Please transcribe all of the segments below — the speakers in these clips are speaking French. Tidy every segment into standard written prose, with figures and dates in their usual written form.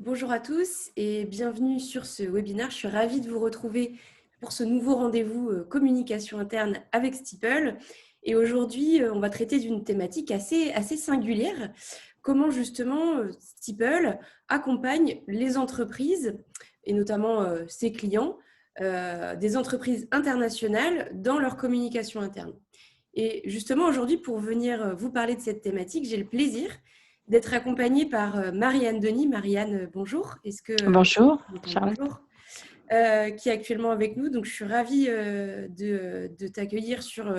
Bonjour à tous et bienvenue sur ce webinaire. Je suis ravie de vous retrouver pour ce nouveau rendez-vous communication interne avec Steeple. Et aujourd'hui, on va traiter d'une thématique assez singulière. Comment justement Steeple accompagne les entreprises et notamment ses clients, des entreprises internationales dans leur communication interne. Et justement, aujourd'hui, pour venir vous parler de cette thématique, j'ai le plaisir d'être accompagnée par Marianne Denis. Marianne, bonjour. Est-ce que Bonjour, Charlotte. bonjour, qui est actuellement avec nous. Donc, je suis ravie de t'accueillir sur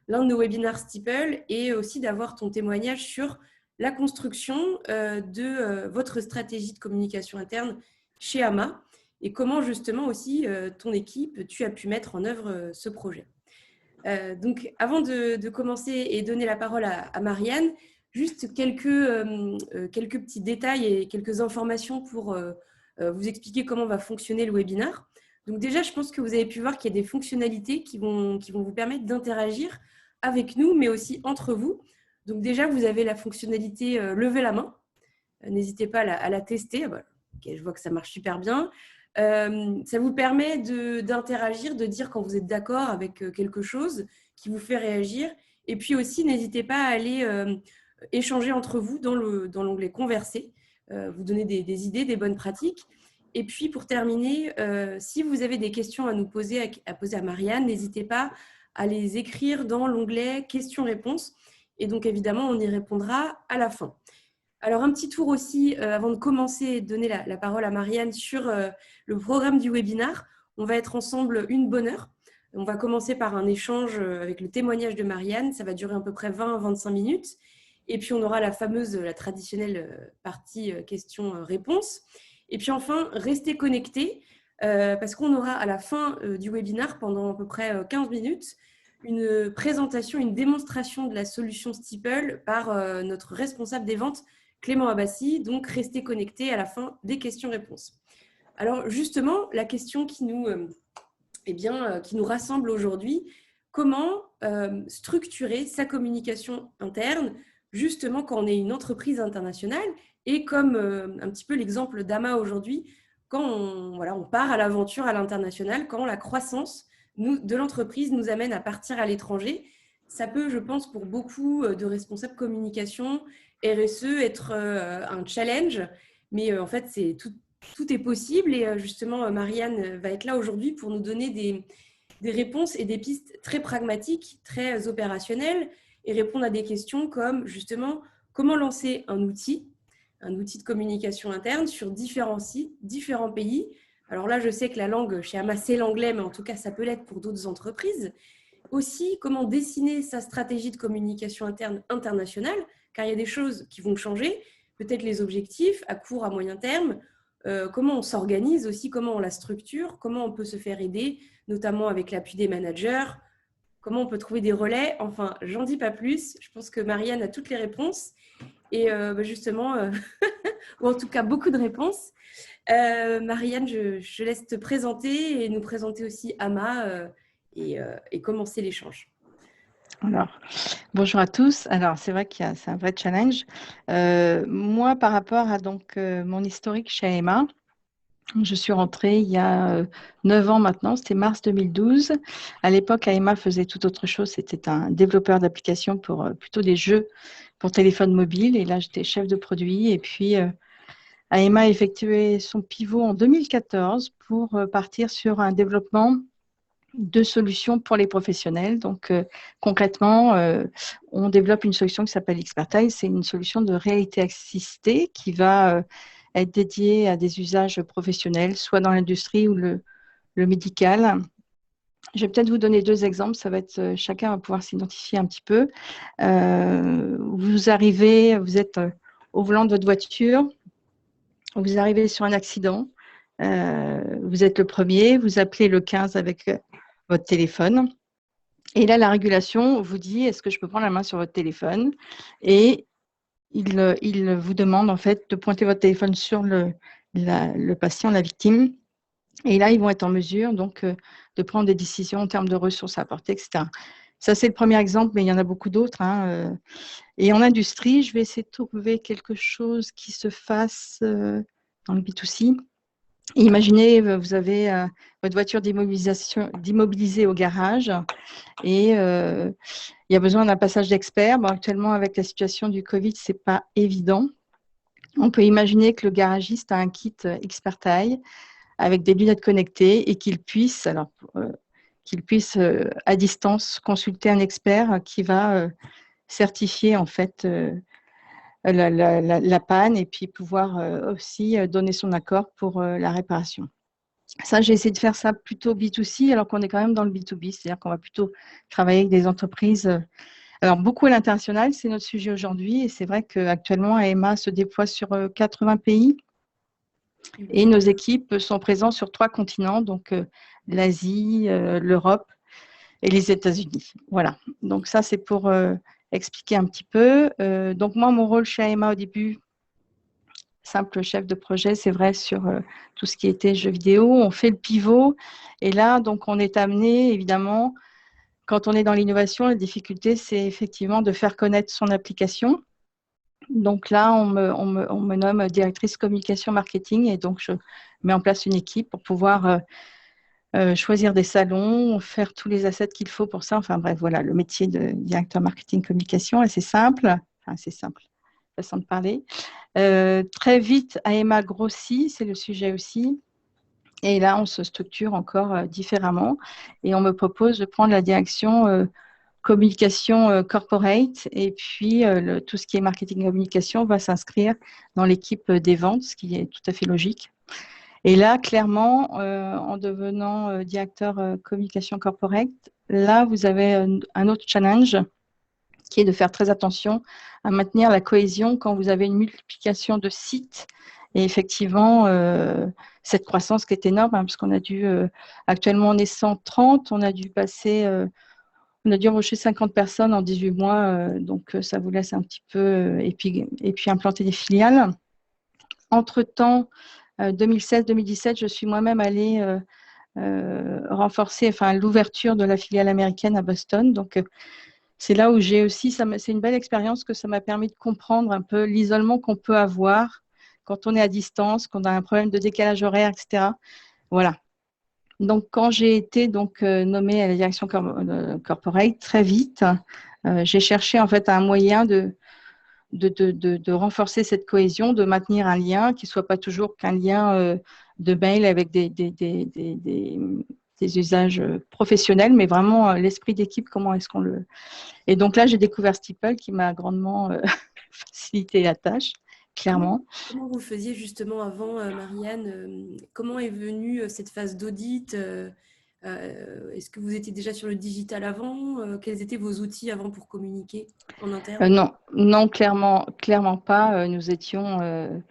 l'un de nos webinaires Steeple et aussi d'avoir ton témoignage sur la construction de votre stratégie de communication interne chez AMA et comment justement aussi ton équipe, tu as pu mettre en œuvre ce projet. Donc, avant de commencer et donner la parole à Marianne, juste quelques petits détails et quelques informations pour vous expliquer comment va fonctionner le webinaire. Donc déjà, je pense que vous avez pu voir qu'il y a des fonctionnalités qui vont vous permettre d'interagir avec nous, mais aussi entre vous. Donc déjà, vous avez la fonctionnalité lever la main. N'hésitez pas à la tester. Voilà. Okay, je vois que ça marche super bien. Ça vous permet d'interagir, de dire quand vous êtes d'accord avec quelque chose qui vous fait réagir. Et puis aussi, n'hésitez pas à aller échanger entre vous dans l'onglet Converser, vous donner des idées, des bonnes pratiques. Et puis, pour terminer, si vous avez des questions à nous poser, à poser à Marianne, n'hésitez pas à les écrire dans l'onglet Questions-réponses. Et donc, évidemment, on y répondra à la fin. Alors, un petit tour aussi, avant de commencer et de donner la parole à Marianne sur le programme du webinaire. On va être ensemble une bonne heure. On va commencer par un échange avec le témoignage de Marianne. Ça va durer à peu près 20-25 minutes. Et puis, on aura la traditionnelle partie questions-réponses. Et puis, enfin, restez connectés parce qu'on aura à la fin du webinaire, pendant à peu près 15 minutes, une présentation, une démonstration de la solution Steeple par notre responsable des ventes, Clément Abbassi. Donc, restez connectés à la fin des questions-réponses. Alors, justement, la question qui nous rassemble aujourd'hui, comment structurer sa communication interne, justement quand on est une entreprise internationale et comme un petit peu l'exemple d'AMA aujourd'hui, quand on part à l'aventure à l'international, quand la croissance de l'entreprise nous amène à partir à l'étranger. Ça peut, je pense, pour beaucoup de responsables communication, RSE, être un challenge, mais en fait, tout est possible et justement, Marianne va être là aujourd'hui pour nous donner des réponses et des pistes très pragmatiques, très opérationnelles et répondre à des questions comme justement comment lancer un outil de communication interne sur différents sites, différents pays. Alors là, je sais que la langue chez AMA, c'est l'anglais, mais en tout cas, ça peut l'être pour d'autres entreprises. Aussi, comment dessiner sa stratégie de communication interne internationale, car il y a des choses qui vont changer, peut-être les objectifs à court, à moyen terme, comment on s'organise aussi, comment on la structure, comment on peut se faire aider, notamment avec l'appui des managers, comment on peut trouver des relais. Enfin, j'en dis pas plus. Je pense que Marianne a toutes les réponses. Et justement, ou en tout cas beaucoup de réponses. Marianne, je laisse te présenter et nous présenter aussi AMA et commencer l'échange. Alors, bonjour à tous. Alors, c'est vrai que c'est un vrai challenge. Moi, par rapport à mon historique chez AMA, je suis rentrée il y a 9 ans maintenant, c'était mars 2012. À l'époque, AMA faisait tout autre chose. C'était un développeur d'applications pour plutôt des jeux pour téléphone mobile. Et là, j'étais chef de produit. Et puis, AMA a effectué son pivot en 2014 pour partir sur un développement de solutions pour les professionnels. Donc, concrètement, on développe une solution qui s'appelle Expertise. C'est une solution de réalité assistée qui va être dédiée à des usages professionnels, soit dans l'industrie ou le médical. Je vais peut-être vous donner 2 exemples. Ça va être, chacun va pouvoir s'identifier un petit peu. Vous êtes au volant de votre voiture, vous arrivez sur un accident. Vous êtes le premier, vous appelez le 15 avec votre téléphone. Et là, la régulation vous dit, est-ce que je peux prendre la main sur votre téléphone? Et il vous demande en fait de pointer votre téléphone sur le patient, la victime. Et là, ils vont être en mesure donc de prendre des décisions en termes de ressources à apporter, etc. Ça, c'est le premier exemple, mais il y en a beaucoup d'autres. Et en industrie, je vais essayer de trouver quelque chose qui se fasse dans le B2C. Imaginez, vous avez votre voiture d'immobiliser au garage et il y a besoin d'un passage d'expert. Bon, actuellement, avec la situation du Covid, ce n'est pas évident. On peut imaginer que le garagiste a un kit Expertise avec des lunettes connectées et qu'il puisse, à distance consulter un expert qui va certifier en fait la panne et puis pouvoir aussi donner son accord pour la réparation. Ça, j'ai essayé de faire ça plutôt B2C, alors qu'on est quand même dans le B2B, c'est-à-dire qu'on va plutôt travailler avec des entreprises. Alors, beaucoup à l'international, c'est notre sujet aujourd'hui, et c'est vrai qu'actuellement, AEMA se déploie sur 80 pays, et nos équipes sont présentes sur 3 continents, donc l'Asie, l'Europe et les États-Unis. Voilà, donc ça, c'est pour expliquer un petit peu. Donc, moi, mon rôle chez AEMA au début, simple chef de projet, c'est vrai, sur tout ce qui était jeux vidéo. On fait le pivot. Et là, donc, on est amené, évidemment, quand on est dans l'innovation, la difficulté, c'est effectivement de faire connaître son application. Donc là, on me nomme directrice communication marketing et donc je mets en place une équipe pour pouvoir choisir des salons, faire tous les assets qu'il faut pour ça. Enfin bref, voilà, le métier de directeur marketing communication, assez simple. Enfin, c'est simple, façon de parler. Très vite, AEMA grossit, c'est le sujet aussi. Et là, on se structure encore différemment. Et on me propose de prendre la direction communication corporate. Et puis, tout ce qui est marketing communication va s'inscrire dans l'équipe des ventes, ce qui est tout à fait logique. Et là, clairement, en devenant directeur communication corporate, là, vous avez un autre challenge qui est de faire très attention à maintenir la cohésion quand vous avez une multiplication de sites. Et effectivement, cette croissance qui est énorme, hein, parce qu'on a dû, actuellement on est 130, on a dû embaucher 50 personnes en 18 mois, donc ça vous laisse un petit peu, et puis implanter des filiales. Entre-temps, 2016-2017, je suis moi-même allée renforcer l'ouverture de la filiale américaine à Boston. Donc, c'est là où j'ai aussi, c'est une belle expérience que ça m'a permis de comprendre un peu l'isolement qu'on peut avoir quand on est à distance, quand on a un problème de décalage horaire, etc. Voilà. Donc, quand j'ai été nommée à la direction corporate, très vite, j'ai cherché en fait un moyen de renforcer cette cohésion, de maintenir un lien qui ne soit pas toujours qu'un lien de mail avec des usages professionnels, mais vraiment l'esprit d'équipe, comment est-ce qu'on le... Et donc là, j'ai découvert Steeple qui m'a grandement facilité la tâche, clairement. Comment vous faisiez justement avant, Marianne? Comment est venue cette phase d'audit? Est-ce que vous étiez déjà sur le digital avant? Quels étaient vos outils avant pour communiquer en interne? Non, clairement pas. Nous étions...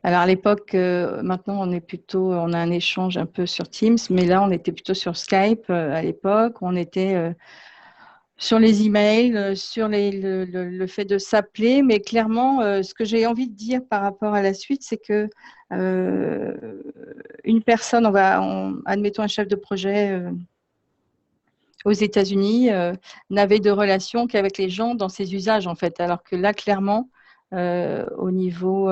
Alors à l'époque, maintenant on a un échange un peu sur Teams, mais là on était plutôt sur Skype à l'époque. On était sur les emails, sur le fait de s'appeler, mais clairement, ce que j'ai envie de dire par rapport à la suite, c'est que une personne, admettons un chef de projet aux États-Unis, n'avait de relation qu'avec les gens dans ses usages, en fait, alors que là, clairement, au niveau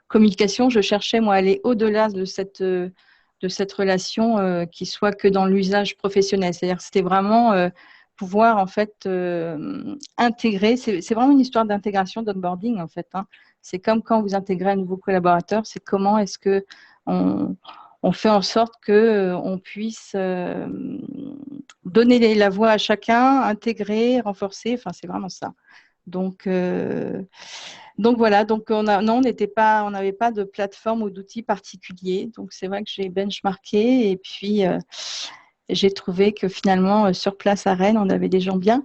communication, je cherchais, moi, à aller au-delà de cette relation qui soit que dans l'usage professionnel. C'est-à-dire que c'était vraiment pouvoir en fait intégrer. C'est vraiment une histoire d'intégration, d'onboarding en fait. Hein. C'est comme quand vous intégrez un nouveau collaborateur, c'est comment est-ce que on fait en sorte que on puisse donner la voix à chacun, intégrer, renforcer. Enfin, c'est vraiment ça. Donc voilà, on n'avait pas de plateforme ou d'outils particuliers. Donc c'est vrai que j'ai benchmarké et puis j'ai trouvé que finalement sur place à Rennes, on avait des gens bien.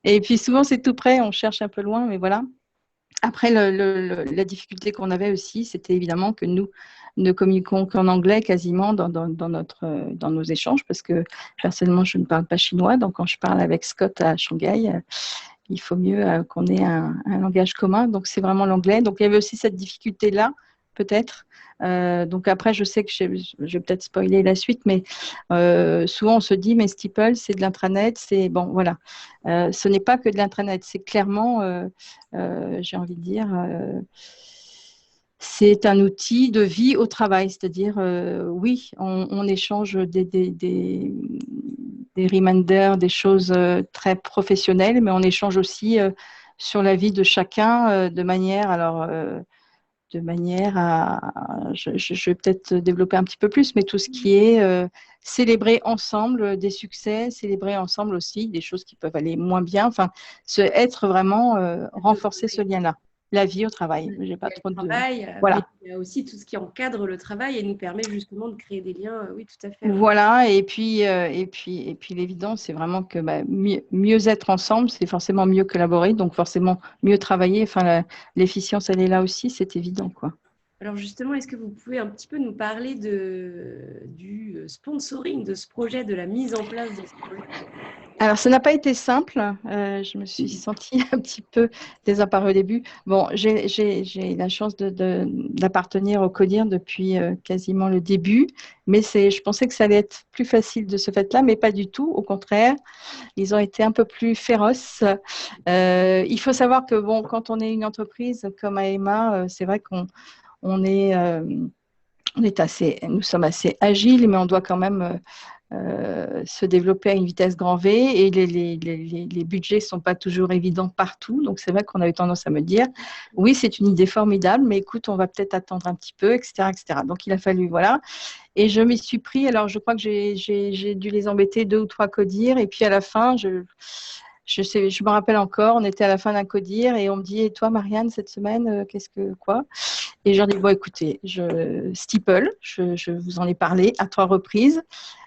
Et puis souvent c'est tout près, on cherche un peu loin, mais voilà. Après, la difficulté qu'on avait aussi, c'était évidemment que nous ne communiquons qu'en anglais quasiment dans nos échanges, parce que personnellement, je ne parle pas chinois. Donc, quand je parle avec Scott à Shanghai, il faut mieux qu'on ait un langage commun. Donc, c'est vraiment l'anglais. Donc, il y avait aussi cette difficulté-là, peut-être. Donc, après, je sais que je vais peut-être spoiler la suite, mais souvent, on se dit, mais Steeple, c'est de l'intranet. C'est bon, voilà. Ce n'est pas que de l'intranet. C'est clairement, j'ai envie de dire, c'est un outil de vie au travail, c'est-à-dire, oui, on échange des reminders, des choses très professionnelles, mais on échange aussi sur la vie de chacun de manière je vais peut-être développer un petit peu plus, mais tout ce qui est célébrer ensemble des succès, célébrer ensemble aussi des choses qui peuvent aller moins bien, enfin, être vraiment, La vie au renforcer ce travail. lien-là. La vie au travail, j'ai Il pas y a le trop de... travail, mais Voilà. il y a aussi tout ce qui encadre le travail et nous permet justement de créer des liens. Oui, tout à fait. Ouais. Voilà, et puis l'évidence, c'est vraiment que bah, mieux être ensemble, c'est forcément mieux collaborer, donc forcément mieux travailler. Enfin, l'efficience, elle est là aussi, c'est évident, quoi. Alors justement, est-ce que vous pouvez un petit peu nous parler du sponsoring de ce projet, de la mise en place de ce projet? Alors, ça n'a pas été simple. Je me suis sentie un petit peu désemparée au début. Bon, j'ai la chance d'appartenir au CODIR depuis quasiment le début, mais je pensais que ça allait être plus facile de ce fait-là, mais pas du tout. Au contraire, ils ont été un peu plus féroces. Il faut savoir que bon, quand on est une entreprise comme AEMA, c'est vrai on est, euh, nous sommes assez agiles, mais on doit quand même se développer à une vitesse grand V et les budgets ne sont pas toujours évidents partout. Donc, c'est vrai qu'on a eu tendance à me dire, oui, c'est une idée formidable, mais écoute, on va peut-être attendre un petit peu, etc., etc. Donc, il a fallu, voilà. Et je m'y suis pris. Alors, je crois que j'ai dû les embêter 2 ou 3 codir. Et puis, à la fin, je me rappelle encore, on était à la fin d'un codir et on me dit, et toi, Marianne, cette semaine, qu'est-ce que, quoi? Et j'en dis, bon, écoutez, Steeple, je vous en ai parlé à 3 reprises,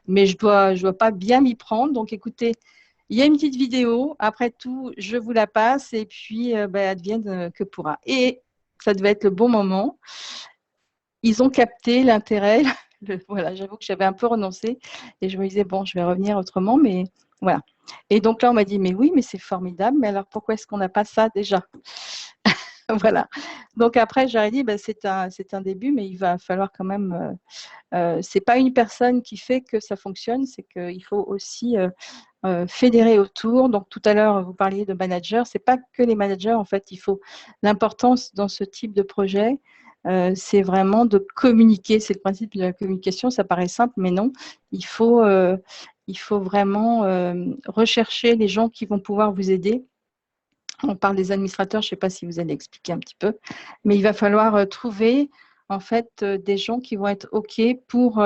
mais je dois pas bien m'y prendre. Donc, écoutez, il y a une petite vidéo. Après tout, je vous la passe et puis, ben, advienne que pourra. Et ça devait être le bon moment. Ils ont capté l'intérêt. Voilà, j'avoue que j'avais un peu renoncé et je me disais, bon, je vais revenir autrement, mais voilà. Et donc là, on m'a dit, mais oui, mais c'est formidable, mais alors pourquoi est-ce qu'on n'a pas ça déjà? Voilà. Donc après, j'aurais dit, ben, c'est un début, mais il va falloir quand même. C'est pas une personne qui fait que ça fonctionne, c'est qu'il faut aussi fédérer autour. Donc tout à l'heure, vous parliez de managers. C'est pas que les managers. En fait, il faut l'importance dans ce type de projet. C'est vraiment de communiquer. C'est le principe de la communication. Ça paraît simple, mais non. Il faut, euh, il faut vraiment rechercher les gens qui vont pouvoir vous aider. On parle des administrateurs, je ne sais pas si vous allez expliquer un petit peu, mais il va falloir trouver en fait des gens qui vont être OK pour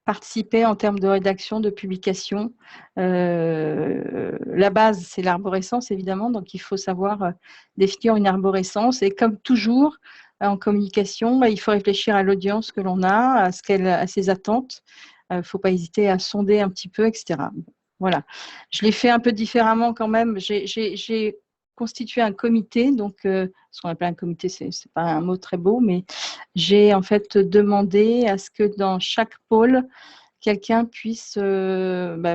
participer en termes de rédaction, de publication. La base, c'est l'arborescence, évidemment, donc il faut savoir définir une arborescence. Et comme toujours, en communication, bah, il faut réfléchir à l'audience que l'on a, à ses attentes. Il ne faut pas hésiter à sonder un petit peu, etc. Voilà. Je l'ai fait un peu différemment quand même. J'ai constitué un comité, donc ce qu'on appelle un comité, c'est pas un mot très beau, mais j'ai en fait demandé à ce que dans chaque pôle, quelqu'un puisse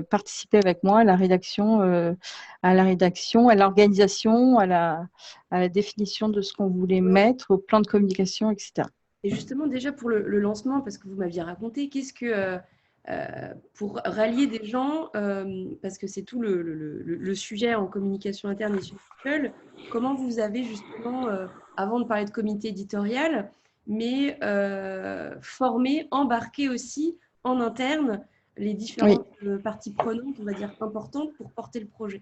participer avec moi à à l'organisation, à la définition de ce qu'on voulait mettre, au plan de communication, etc. Et justement, déjà pour le lancement, parce que vous m'aviez raconté, qu'est-ce que, pour rallier des gens, parce que c'est tout le sujet en communication interne et sur People, comment vous avez justement, avant de parler de comité éditorial, mais formé, embarqué aussi en interne les Oui. différentes parties prenantes, on va dire, importantes pour porter le projet?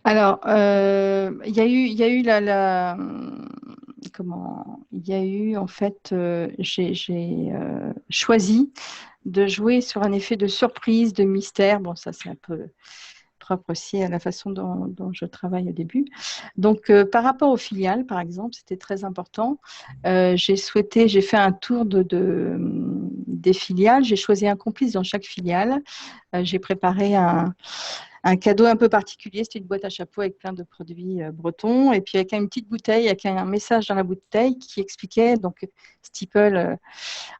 Alors, il y a eu comment, il y a eu en fait, j'ai choisi de jouer sur un effet de surprise, de mystère. Bon, ça c'est un peu propre aussi à la façon dont je travaille au début. Donc, par rapport aux filiales, par exemple, c'était très important. J'ai fait un tour des filiales. J'ai choisi un complice dans chaque filiale. J'ai préparé un cadeau un peu particulier. C'était une boîte à chapeau avec plein de produits bretons. Et puis avec une petite bouteille, avec un message dans la bouteille qui expliquait, donc steeple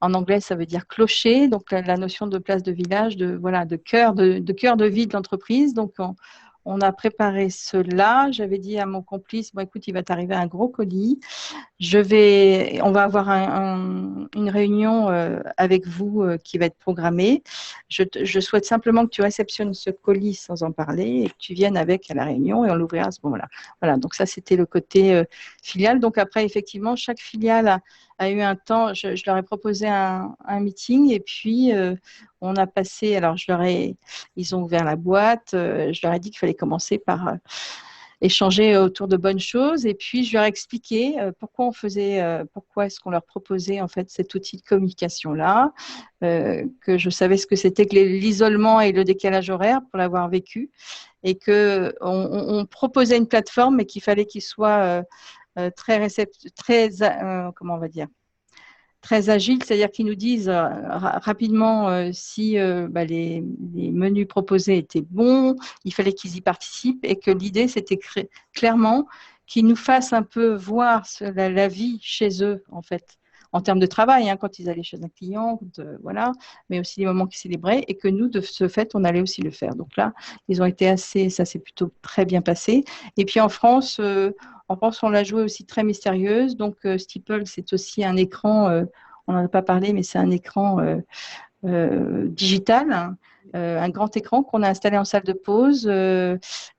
en anglais, ça veut dire clocher, donc la notion de place de village, de, voilà, de cœur de vie de l'entreprise. Donc on a préparé cela. J'avais dit à mon complice, bon, écoute, il va t'arriver un gros colis. On va avoir une réunion avec vous qui va être programmée. Je souhaite simplement que tu réceptionnes ce colis sans en parler et que tu viennes avec à la réunion et on l'ouvrira à ce moment-là. Voilà, donc ça, c'était le côté filiale. Donc après, effectivement, chaque filiale a eu un temps, je leur ai proposé un meeting et puis on a passé, alors ils ont ouvert la boîte, je leur ai dit qu'il fallait commencer par échanger autour de bonnes choses. Et puis, je leur ai expliqué pourquoi est-ce qu'on leur proposait en fait cet outil de communication-là, que je savais ce que c'était que l'isolement et le décalage horaire pour l'avoir vécu, et qu'on proposait une plateforme, mais qu'il fallait qu'il soit comment on va dire, très agile, c'est-à-dire qu'ils nous disent rapidement si les menus proposés étaient bons, il fallait qu'ils y participent et que l'idée, c'était clairement qu'ils nous fassent un peu voir la vie chez eux, en fait, en termes de travail, hein, quand ils allaient chez un client, voilà, mais aussi les moments qu'ils célébraient et que nous, de ce fait, on allait aussi le faire. Donc là, ils ont été ça s'est plutôt très bien passé. Et puis en France, on l'a joué aussi très mystérieuse. Donc, Steeple, c'est aussi un écran, on n'en a pas parlé, mais c'est un écran digital, hein, un grand écran qu'on a installé en salle de pause.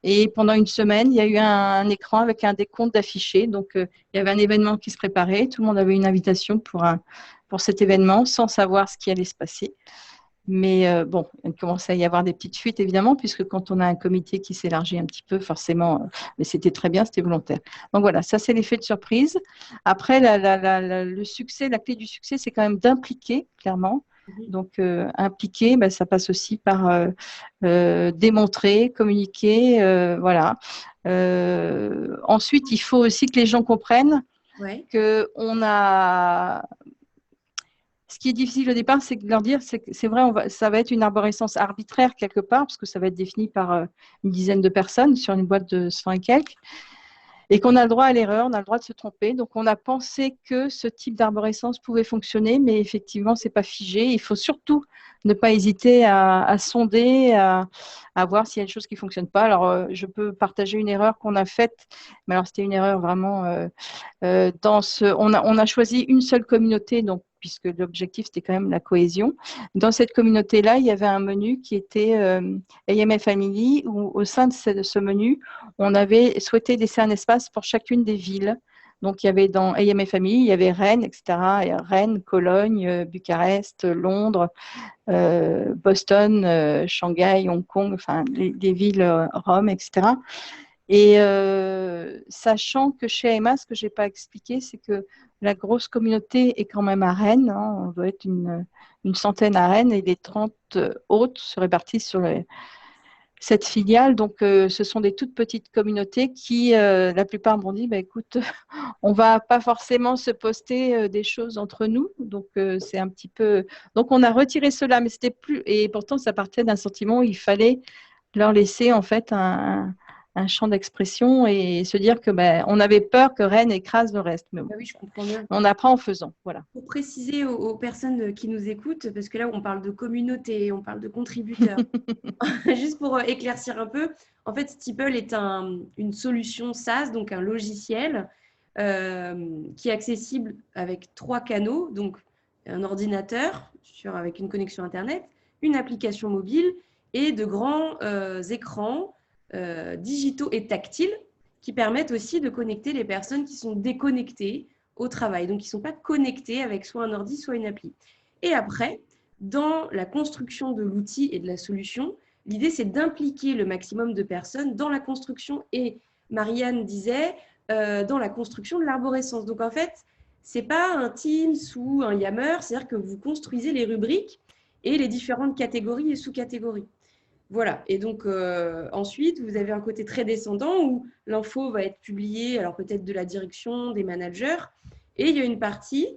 Et pendant une semaine, il y a eu un écran avec un décompte d'affichés. Donc, il y avait un événement qui se préparait. Tout le monde avait une invitation pour cet événement sans savoir ce qui allait se passer. Mais bon, il commençait à y avoir des petites fuites, évidemment, puisque quand on a un comité qui s'élargit un petit peu, forcément, mais c'était très bien, c'était volontaire. Donc voilà, ça, c'est l'effet de surprise. Après, le succès, la clé du succès, c'est quand même d'impliquer, clairement. Donc, impliquer, ça passe aussi par démontrer, communiquer, voilà. Ensuite, il faut aussi que les gens comprennent qu'on a… Ce qui est difficile au départ, c'est de leur dire, c'est vrai, ça va être une arborescence arbitraire quelque part, parce que ça va être défini par une dizaine de personnes sur une boîte de 100 et quelques, et qu'on a le droit à l'erreur, on a le droit de se tromper. Donc, on a pensé que ce type d'arborescence pouvait fonctionner, mais effectivement, ce n'est pas figé. Il faut surtout ne pas hésiter à sonder, à voir s'il y a des choses qui ne fonctionnent pas. Alors, je peux partager une erreur qu'on a faite, mais alors c'était une erreur vraiment on a choisi une seule communauté, donc puisque l'objectif c'était quand même la cohésion. Dans cette communauté-là, il y avait un menu qui était AMA Family, où au sein de ce menu, on avait souhaité laisser un espace pour chacune des villes. Donc, il y avait dans AMA Family, il y avait Rennes, etc. Et Rennes, Cologne, Bucarest, Londres, Boston, Shanghai, Hong Kong, enfin, les villes, Rome, etc. Et sachant que chez AMA, ce que je n'ai pas expliqué, c'est que la grosse communauté est quand même à Rennes. Hein, on doit être une centaine à Rennes et les 30 autres se répartissent sur cette filiale. Donc, ce sont des toutes petites communautés qui, la plupart m'ont dit, écoute, on ne va pas forcément se poster des choses entre nous. Donc, c'est un petit peu… Donc, on a retiré cela, mais c'était plus… Et pourtant, ça partait d'un sentiment où il fallait leur laisser en fait un champ d'expression et se dire que on avait peur que Rennes écrase le reste. Mais oui, je comprends bien. On apprend en faisant. Voilà. Pour préciser aux personnes qui nous écoutent, parce que là, on parle de communauté, on parle de contributeurs, juste pour éclaircir un peu, en fait, Steeple est une solution SaaS, donc un logiciel qui est accessible avec 3 canaux, donc un ordinateur avec une connexion Internet, une application mobile et de grands écrans digitaux et tactiles qui permettent aussi de connecter les personnes qui sont déconnectées au travail, donc qui ne sont pas connectés avec soit un ordi, soit une appli. Et après, dans la construction de l'outil et de la solution, l'idée, c'est d'impliquer le maximum de personnes dans la construction et, Marianne disait, dans la construction de l'arborescence. Donc, en fait, ce n'est pas un Teams ou un Yammer, c'est-à-dire que vous construisez les rubriques et les différentes catégories et sous-catégories. Voilà, et donc ensuite, vous avez un côté très descendant où l'info va être publiée, alors peut-être de la direction, des managers, et il y a une partie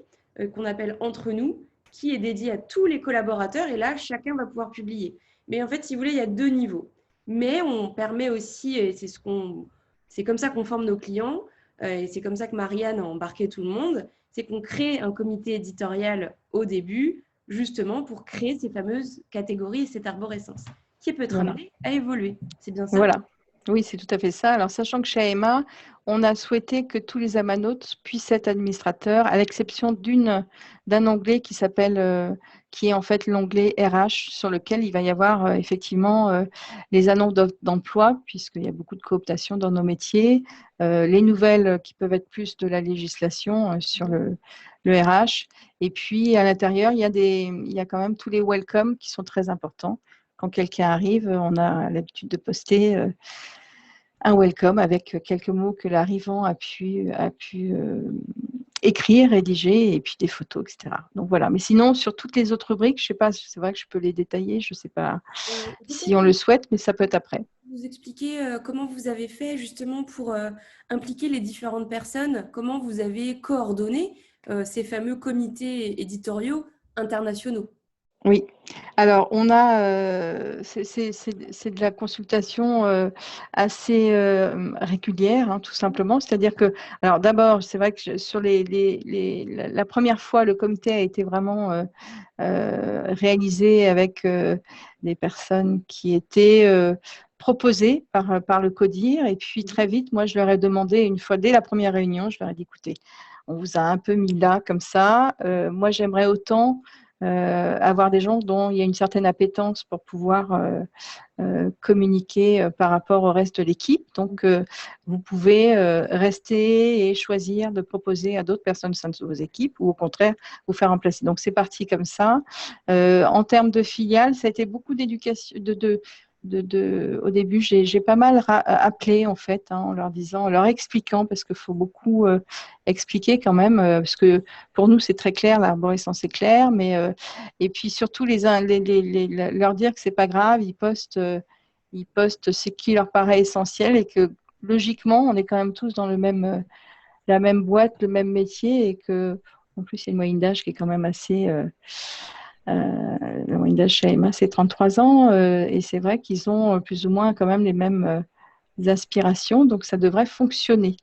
qu'on appelle entre nous, qui est dédiée à tous les collaborateurs, et là, chacun va pouvoir publier. Mais en fait, si vous voulez, il y a 2 niveaux. Mais on permet aussi, et c'est comme ça qu'on forme nos clients, et c'est comme ça que Marianne a embarqué tout le monde, c'est qu'on crée un comité éditorial au début, justement pour créer ces fameuses catégories et cette arborescence qui peut être amené à évoluer. C'est bien ça? Voilà, Oui, c'est tout à fait ça. Alors, sachant que chez AEMA, on a souhaité que tous les amanotes puissent être administrateurs, à l'exception d'un onglet qui est en fait l'onglet RH, sur lequel il va y avoir effectivement les annonces d'emploi, puisqu'il y a beaucoup de cooptation dans nos métiers, les nouvelles qui peuvent être plus de la législation sur le RH. Et puis, à l'intérieur, il y a quand même tous les welcome qui sont très importants. Quand quelqu'un arrive, on a l'habitude de poster un welcome avec quelques mots que l'arrivant a pu écrire, rédiger, et puis des photos, etc. Donc voilà. Mais sinon, sur toutes les autres rubriques, je ne sais pas, c'est vrai que je peux les détailler, je ne sais pas si on Peut-être le souhaite, mais ça peut être après. vous expliquer comment vous avez fait justement pour impliquer les différentes personnes, comment vous avez coordonné ces fameux comités éditoriaux internationaux. Oui. Alors, c'est de la consultation assez régulière, hein, tout simplement. C'est-à-dire que, alors d'abord, c'est vrai que sur la première fois, le comité a été vraiment réalisé avec des personnes qui étaient proposées par le CODIR. Et puis, très vite, moi, je leur ai demandé, une fois, dès la première réunion, je leur ai dit, écoutez, on vous a un peu mis là, comme ça. Moi, j'aimerais autant avoir des gens dont il y a une certaine appétence pour pouvoir communiquer par rapport au reste de l'équipe. Donc, vous pouvez rester et choisir de proposer à d'autres personnes au sein de vos équipes ou au contraire, vous faire remplacer. Donc, c'est parti comme ça. En termes de filiales, ça a été beaucoup d'éducation, au début, j'ai pas mal appelé en fait, hein, en leur disant, en leur expliquant, parce qu'il faut beaucoup expliquer quand même, parce que pour nous c'est très clair, l'arborescence est clair, mais et puis surtout leur dire que c'est pas grave, ils postent ce qui leur paraît essentiel et que logiquement on est quand même tous dans la même boîte, le même métier et que en plus il y a une moyenne d'âge qui est quand même assez la moyenne d'âge chez Emma, c'est 33 ans et c'est vrai qu'ils ont plus ou moins quand même les mêmes aspirations, donc ça devrait fonctionner.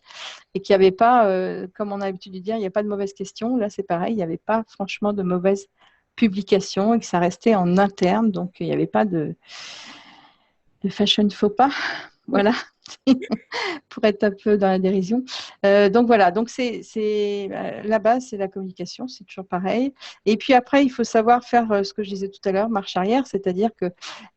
Et qu'il n'y avait pas, comme on a l'habitude de dire, il n'y a pas de mauvaises questions. Là, c'est pareil, il n'y avait pas franchement de mauvaises publications et que ça restait en interne, donc il n'y avait pas de fashion faux pas. Voilà. Pour être un peu dans la dérision. Donc voilà, donc la base, c'est la communication, c'est toujours pareil. Et puis après, il faut savoir faire ce que je disais tout à l'heure, marche arrière, c'est-à-dire que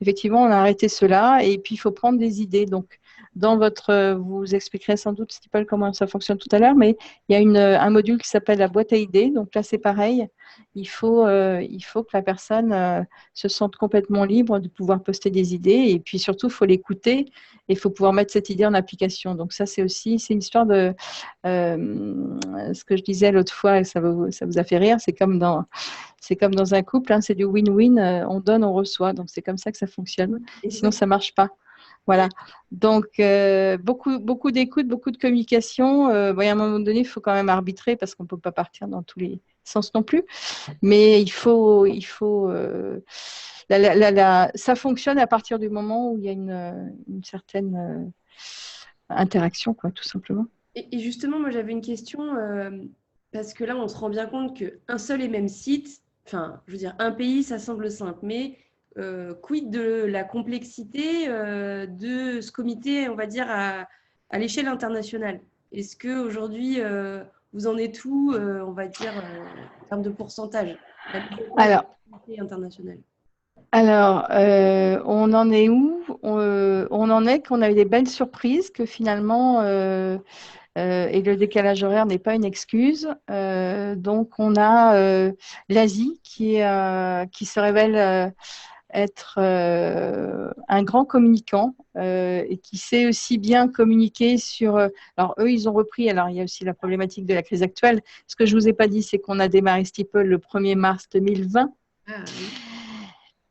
effectivement, on a arrêté cela et puis il faut prendre des idées. Donc vous expliquerez sans doute, Stipel, comment ça fonctionne tout à l'heure, mais il y a un module qui s'appelle la boîte à idées. Donc là, c'est pareil. Il faut que la personne se sente complètement libre de pouvoir poster des idées et puis surtout, il faut l'écouter et il faut pouvoir mettre cette idée en application. Donc ça, c'est une histoire de ce que je disais l'autre fois et ça vous a fait rire. C'est comme dans un couple, hein, c'est du win-win. On donne, on reçoit. Donc c'est comme ça que ça fonctionne. Sinon, ça marche pas. Voilà. Donc beaucoup d'écoute, beaucoup de communication. Bon, à un moment donné, il faut quand même arbitrer parce qu'on ne peut pas partir dans tous les sens non plus. Mais il faut ça fonctionne à partir du moment où il y a une certaine interaction, quoi, tout simplement. Et justement, moi j'avais une question, parce que là on se rend bien compte qu'un seul et même site, enfin je veux dire un pays ça semble simple, mais quid de la complexité de ce comité, on va dire, à l'échelle internationale? Est-ce qu'aujourd'hui vous en êtes où, on va dire, en termes de pourcentage, la mise en place du Alors, comité international? on en est où? On en est qu'on a eu des belles surprises, que finalement, et le décalage horaire n'est pas une excuse. Donc, on a l'Asie qui se révèle être un grand communicant et qui sait aussi bien communiquer sur. Alors, eux, ils ont repris. Alors, il y a aussi la problématique de la crise actuelle. Ce que je ne vous ai pas dit, c'est qu'on a démarré Steeple le 1er mars 2020. Ah, oui.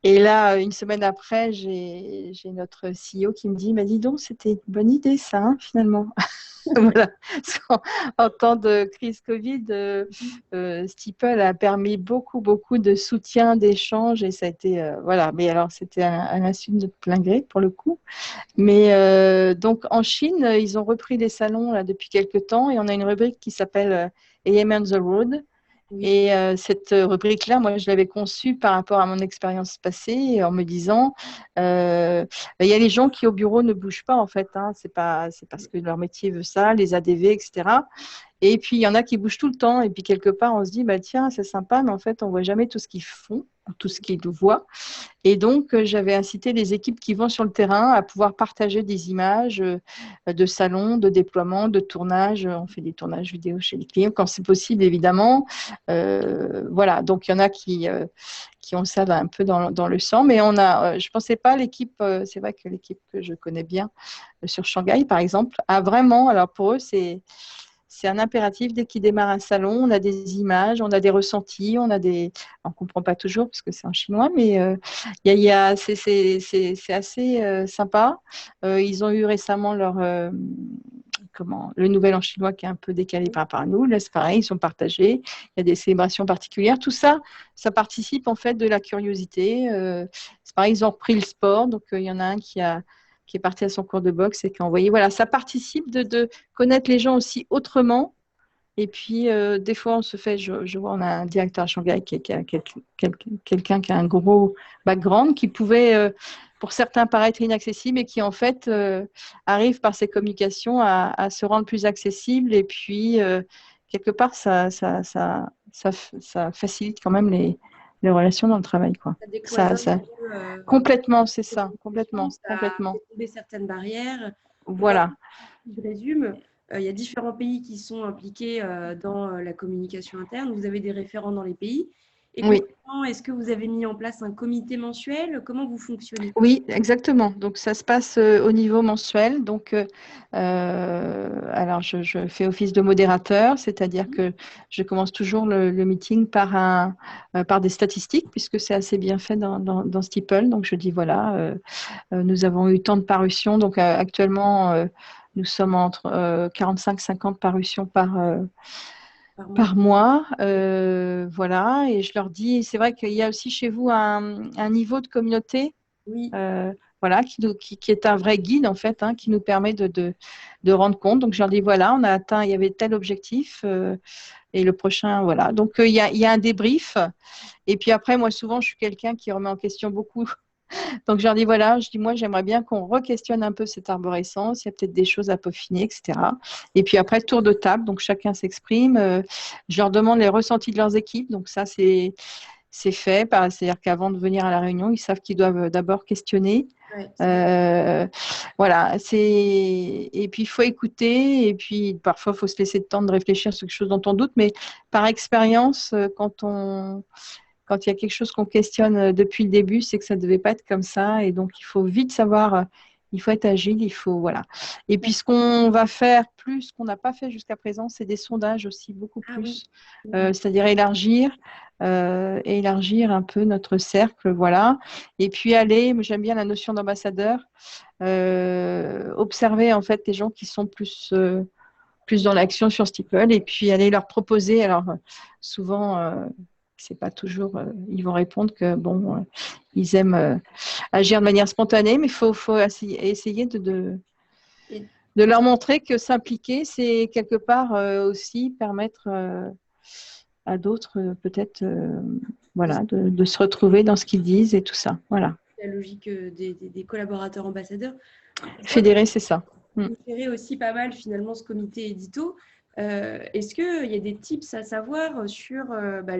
Et là, une semaine après, j'ai notre CEO qui me dit, bah, dis donc, c'était une bonne idée ça, hein, finalement. Voilà. En temps de crise Covid, Steeple a permis beaucoup, beaucoup de soutien, d'échanges et ça a été, voilà. Mais alors, c'était à l'insu de plein gré pour le coup. Mais donc, en Chine, ils ont repris des salons là, depuis quelques temps et on a une rubrique qui s'appelle AM on the Road. Oui. Et cette rubrique-là, moi, je l'avais conçue par rapport à mon expérience passée, en me disant, il y a les gens qui au bureau ne bougent pas, en fait. Hein, c'est parce que leur métier veut ça, les ADV, etc. Et puis, il y en a qui bougent tout le temps. Et puis, quelque part, on se dit, bah, tiens, c'est sympa, mais en fait, on ne voit jamais tout ce qu'ils font, tout ce qu'ils voient. Et donc, j'avais incité les équipes qui vont sur le terrain à pouvoir partager des images de salons, de déploiement, de tournage. On fait des tournages vidéo chez les clients quand c'est possible, évidemment. Voilà, donc il y en a qui ont ça un peu dans le sang. Mais je ne pensais pas, l'équipe, c'est vrai que l'équipe que je connais bien sur Shanghai, par exemple, a vraiment, alors pour eux, c'est un impératif. Dès qu'ils démarrent un salon, on a des images, on a des ressentis, on ne comprend pas toujours parce que c'est en chinois, mais c'est assez sympa. Ils ont eu récemment le nouvel an chinois qui est un peu décalé par rapport à nous. Là, c'est pareil, ils sont partagés. Il y a des célébrations particulières. Tout ça, ça participe en fait de la curiosité. C'est pareil, ils ont repris le sport. Donc, il y en a un qui est parti à son cours de boxe et qui a envoyé. Voilà, ça participe de connaître les gens aussi autrement. Et puis, des fois, on se fait, je vois, on a un directeur à Shanghai qui a quelqu'un qui a un gros background, qui pouvait, pour certains, paraître inaccessible et qui, en fait, arrive par ses communications à se rendre plus accessible. Et puis, quelque part, ça facilite quand même les relations dans le travail, quoi. Ça décloisonne un peu Complètement, c'est les ça, communications, complètement, ça complètement. fait tomber certaines barrières. Donc, en fait, Voilà. si je résume, il y a différents pays qui sont impliqués dans la communication interne. Vous avez des référents dans les pays. Et Oui. concrètement, est-ce que vous avez mis en place un comité mensuel? Comment vous fonctionnez? Oui, exactement. Donc, ça se passe au niveau mensuel. Donc, alors, je fais office de modérateur, c'est-à-dire que je commence toujours le meeting par des statistiques, puisque c'est assez bien fait dans Steeple. Donc, je dis, voilà, nous avons eu tant de parutions. Donc, actuellement, nous sommes entre 45-50 parutions Par mois. par mois. Voilà. Et je leur dis, c'est vrai qu'il y a aussi chez vous un niveau de communauté Oui, voilà, qui est un vrai guide en fait, hein, qui nous permet de rendre compte. Donc je leur dis voilà, on a atteint, il y avait tel objectif et le prochain, voilà. Donc il y a un débrief. Et puis après, moi souvent, je suis quelqu'un qui remet en question beaucoup. Donc je leur dis voilà, je dis moi j'aimerais bien qu'on re-questionne un peu cette arborescence, il y a peut-être des choses à peaufiner, etc. Et puis après, tour de table, donc chacun s'exprime. Je leur demande les ressentis de leurs équipes. Donc ça, c'est fait. C'est-à-dire qu'avant de venir à la réunion, ils savent qu'ils doivent d'abord questionner. ouais, Euh, voilà, et puis il faut écouter, et puis parfois il faut se laisser le temps de réfléchir sur quelque chose dont on doute, mais par expérience, quand il y a quelque chose qu'on questionne depuis le début, c'est que ça ne devait pas être comme ça, et donc il faut vite savoir, il faut être agile, il faut voilà. Et puis ce qu'on va faire plus, qu'on n'a pas fait jusqu'à présent, c'est des sondages aussi beaucoup ah oui. plus, c'est-à-dire élargir un peu notre cercle, voilà. Et puis aller, j'aime bien la notion d'ambassadeur, observer en fait les gens qui sont plus dans l'action sur Steeple et puis aller leur proposer. Alors souvent, c'est pas toujours, ils vont répondre que bon, ils aiment agir de manière spontanée, mais faut essayer Et de leur montrer que s'impliquer, c'est quelque part aussi permettre à d'autres peut-être de voilà, de se retrouver dans ce qu'ils disent et tout ça. Voilà. la logique des collaborateurs ambassadeurs. Je vois que Fédérer, c'est ça. Mm. vous gérez aussi pas mal finalement ce comité édito. Est-ce qu'il y a des tips à savoir sur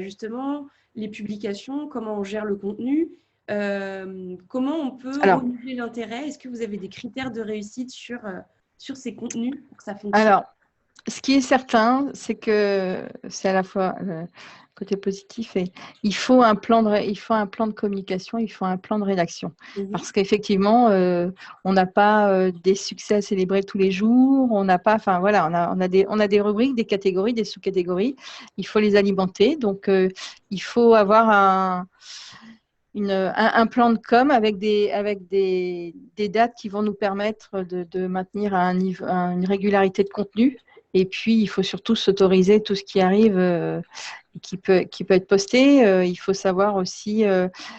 justement les publications, comment on gère le contenu, comment on peut Alors, renouveler l'intérêt? Est-ce que vous avez des critères de réussite sur ces contenus pour que ça fonctionne? alors, ce qui est certain, c'est que c'est à la fois le côté positif et il faut un plan de communication, il faut un plan de rédaction. Mhm. Parce qu'effectivement, on n'a pas des succès à célébrer tous les jours, on n'a pas, enfin voilà, on a des rubriques, des catégories, des sous-catégories, il faut les alimenter. Donc, il faut avoir un plan de com avec des dates qui vont nous permettre de maintenir une régularité de contenu Et puis, il faut surtout s'autoriser tout ce qui arrive qui peut être posté. Il faut savoir aussi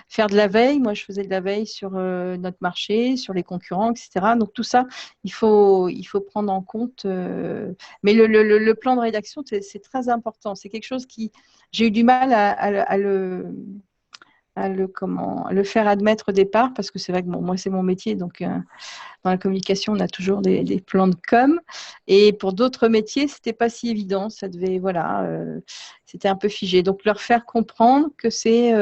faire de la veille. Moi, je faisais de la veille sur notre marché, sur les concurrents, etc. Donc, tout ça, il faut prendre en compte. Mais le plan de rédaction, c'est très important. C'est quelque chose qui, j'ai eu du mal à le faire admettre au départ, parce que c'est vrai que bon, moi, c'est mon métier. Donc, dans la communication, on a toujours des plans de com. Et pour d'autres métiers, c'était pas si évident. Ça devait, voilà, c'était un peu figé. Donc, leur faire comprendre que c'est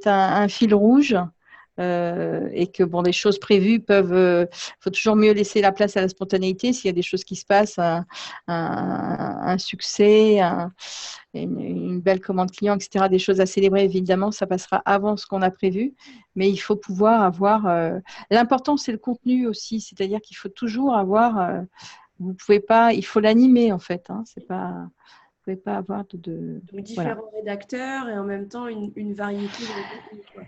un fil rouge et que bon, des choses prévues faut toujours mieux laisser la place à la spontanéité. S'il y a des choses qui se passent, un succès, une belle commande client, etc., des choses à célébrer, évidemment, ça passera avant ce qu'on a prévu. Mais il faut pouvoir avoir. L'important, c'est le contenu aussi, c'est-à-dire qu'il faut toujours avoir. Vous pouvez pas, il faut l'animer en fait. Hein, c'est pas, vous pouvez pas avoir Donc, voilà. différents rédacteurs et en même temps une variété de contenu, quoi.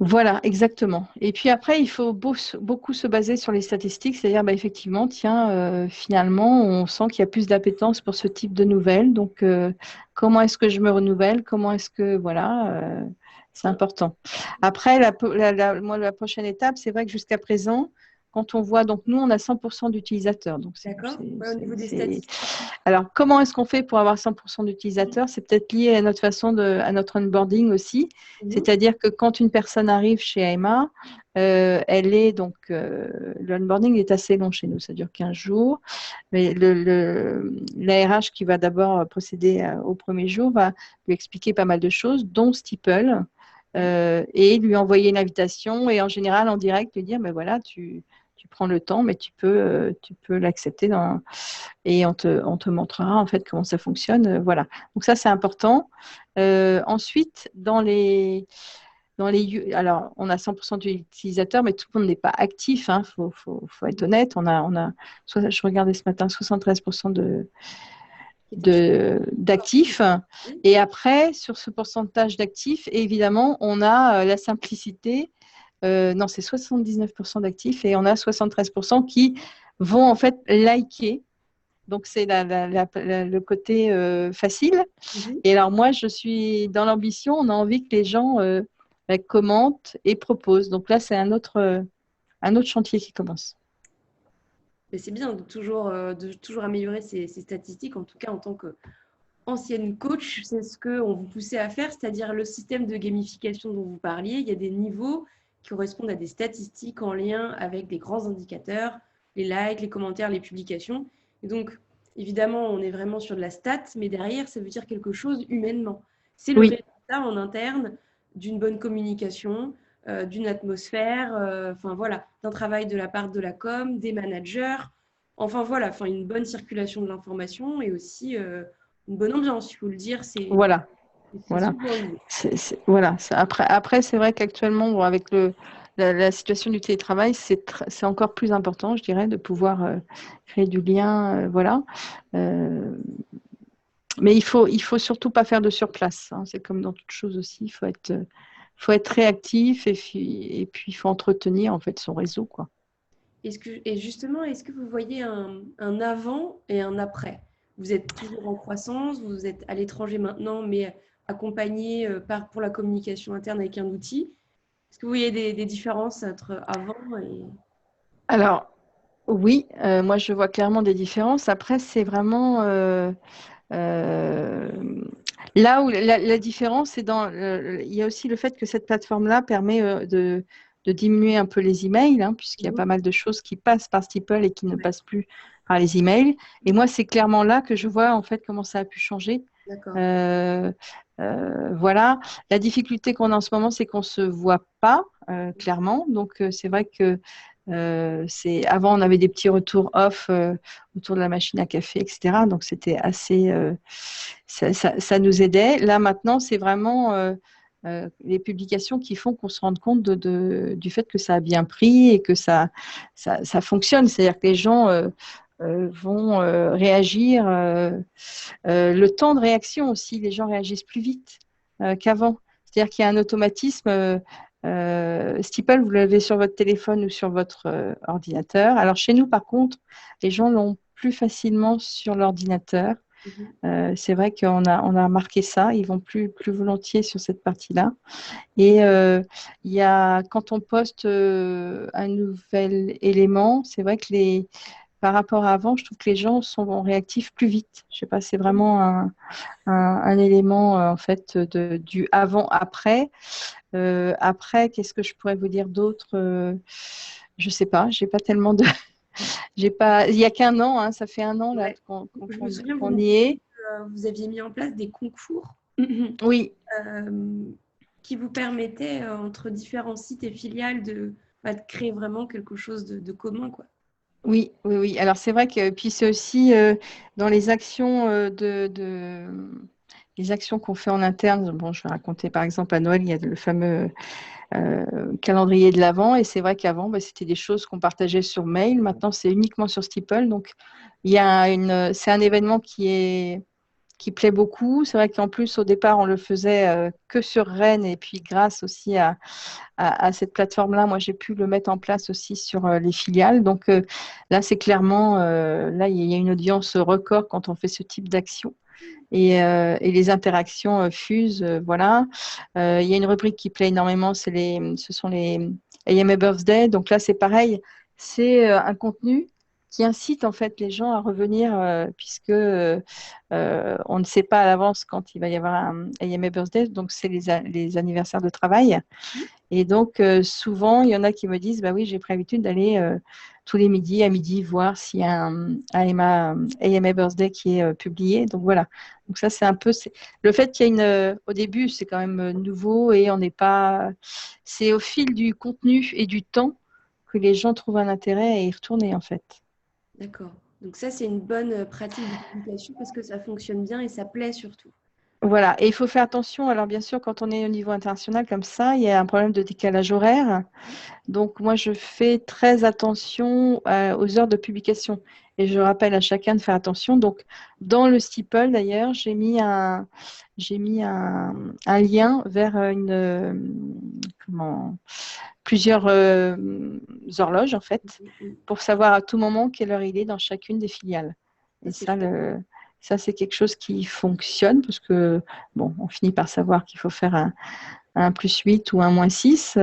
Voilà, exactement. Et puis après, il faut beaucoup se baser sur les statistiques, c'est-à-dire bah, effectivement, tiens, finalement, on sent qu'il y a plus d'appétence pour ce type de nouvelles. Donc, comment est-ce que je me renouvelle? Comment est-ce que, voilà, c'est important. Après, moi, la prochaine étape, c'est vrai que jusqu'à présent, quand on voit, donc nous, on a 100% d'utilisateurs. Donc, D'accord? Ouais, au niveau des statistiques. alors, comment est-ce qu'on fait pour avoir 100% d'utilisateurs? C'est peut-être lié à notre à notre onboarding aussi. Mhm. C'est-à-dire que quand une personne arrive chez AMA, elle est donc, l'onboarding est assez long chez nous, ça dure 15 jours. Mais la RH qui va d'abord procéder au premier jour va lui expliquer pas mal de choses, dont Steeple, et lui envoyer une invitation et en général en direct lui dire, ben voilà, tu prends le temps, mais tu peux l'accepter et on te montrera en fait comment ça fonctionne. Voilà. Donc ça, c'est important. Ensuite, alors, on a 100% d'utilisateurs, mais tout le monde n'est pas actif. Il faut être honnête. Je regardais ce matin, 73% d'actifs. Et après, sur ce pourcentage d'actifs, évidemment, on a la simplicité. Non, c'est 79% d'actifs et on a 73% qui vont en fait liker. Donc, c'est le côté facile. Mhm. Et alors, moi, je suis dans l'ambition, on a envie que les gens commentent et proposent. Donc là, c'est un autre chantier qui commence. Mais c'est bien de toujours améliorer ces statistiques, en tout cas en tant qu'ancienne coach, c'est ce qu'on vous poussait à faire, c'est-à-dire le système de gamification dont vous parliez. Il y a des niveaux qui correspondent à des statistiques en lien avec des grands indicateurs, les likes, les commentaires, les publications. Et donc, évidemment, on est vraiment sur de la stat, mais derrière, ça veut dire quelque chose humainement. C'est le Oui, résultat en interne d'une bonne communication, d'une atmosphère, enfin voilà, d'un travail de la part de la com, des managers, enfin voilà, enfin une bonne circulation de l'information et aussi une bonne ambiance, il faut le dire, voilà. c'est Voilà. souvent lié. Voilà. Après, c'est vrai qu'actuellement, bon, avec la situation du télétravail, c'est encore plus important, je dirais, de pouvoir créer du lien. Voilà. Euh, mais il faut surtout pas faire de surplace. Hein. C'est comme dans toute chose aussi. Il faut être réactif et puis il faut entretenir en fait son réseau, quoi. Et justement, est-ce que vous voyez un avant et un après? Vous êtes toujours en croissance, vous êtes à l'étranger maintenant, mais accompagné pour la communication interne avec un outil. Est-ce que vous voyez des différences entre avant et... Alors, oui, moi je vois clairement des différences. Après, c'est vraiment Euh, là où la différence, c'est il y a aussi le fait que cette plateforme-là permet de diminuer un peu les emails, hein, puisqu'il y a Mhm. pas mal de choses qui passent par Steeple et qui ne Ouais, passent plus par les emails. Et moi, c'est clairement là que je vois en fait comment ça a pu changer. d'accord. Euh, voilà. La difficulté qu'on a en ce moment, c'est qu'on ne se voit pas clairement. Donc, c'est vrai que avant, on avait des petits retours off autour de la machine à café, etc. Donc, c'était assez, ça nous aidait. Là, maintenant, c'est vraiment les publications qui font qu'on se rende compte du fait que ça a bien pris et que ça fonctionne. C'est-à-dire que les gens vont réagir. Le temps de réaction aussi, les gens réagissent plus vite qu'avant. C'est-à-dire qu'il y a un automatisme. Steeple, vous l'avez sur votre téléphone ou sur votre ordinateur. Alors chez nous, par contre, les gens l'ont plus facilement sur l'ordinateur. Mhm. C'est vrai on a remarqué ça. Ils vont plus volontiers sur cette partie-là. Et il y a, quand on poste un nouvel élément, c'est vrai que par rapport à avant, je trouve que les gens sont réactifs plus vite. Je sais pas, c'est vraiment un élément en fait du avant-après. Après, qu'est-ce que je pourrais vous dire d'autre? Je sais pas, j'ai pas tellement de, j'ai pas. Il y a qu'un an, hein, ça fait un an là Ouais. Je me souviens, vous qu'on me y disiez est. que vous aviez mis en place des concours Oui, qui vous permettaient, entre différents sites et filiales, de créer vraiment quelque chose de commun, quoi. oui, oui, oui. Alors c'est vrai que puis c'est aussi dans les actions les actions qu'on fait en interne. Bon, je vais raconter par exemple à Noël, il y a le fameux calendrier de l'Avent et c'est vrai qu'avant, bah, c'était des choses qu'on partageait sur mail. Maintenant, c'est uniquement sur Steeple. Donc il y a c'est un événement qui plaît beaucoup. C'est vrai qu'en plus, au départ, on le faisait que sur Rennes et puis grâce aussi à cette plateforme-là, moi, j'ai pu le mettre en place aussi sur les filiales. Donc là, c'est clairement, là, il y a une audience record quand on fait ce type d'action. Et les interactions fusent, voilà. Il y a une rubrique qui plaît énormément, ce sont les AMA Birthday. Donc là, c'est pareil, c'est un contenu qui incite en fait les gens à revenir puisque on ne sait pas à l'avance quand il va y avoir un AMA Birthday, donc c'est les anniversaires de travail. Et donc, souvent, il y en a qui me disent, bah oui, j'ai pris l'habitude d'aller tous les midis à midi voir s'il y a un AMA Birthday qui est publié. Donc voilà. Donc ça, c'est un peu le fait qu'il y ait au début, c'est quand même nouveau et on n'est pas. C'est au fil du contenu et du temps que les gens trouvent un intérêt à y retourner en fait. D'accord. Donc ça, c'est une bonne pratique de communication parce que ça fonctionne bien et ça plaît surtout. Voilà, et il faut faire attention. Alors, bien sûr, quand on est au niveau international comme ça, il y a un problème de décalage horaire. Donc, moi, je fais très attention aux heures de publication et je rappelle à chacun de faire attention. Donc, dans le steeple, d'ailleurs, j'ai mis un lien vers comment, plusieurs horloges, en fait, Mhm. pour savoir à tout moment quelle heure il est dans chacune des filiales. Ça, Et c'est ça, chouette. c'est quelque chose qui fonctionne parce que, bon, on finit par savoir qu'il faut faire un +8 ou un -6.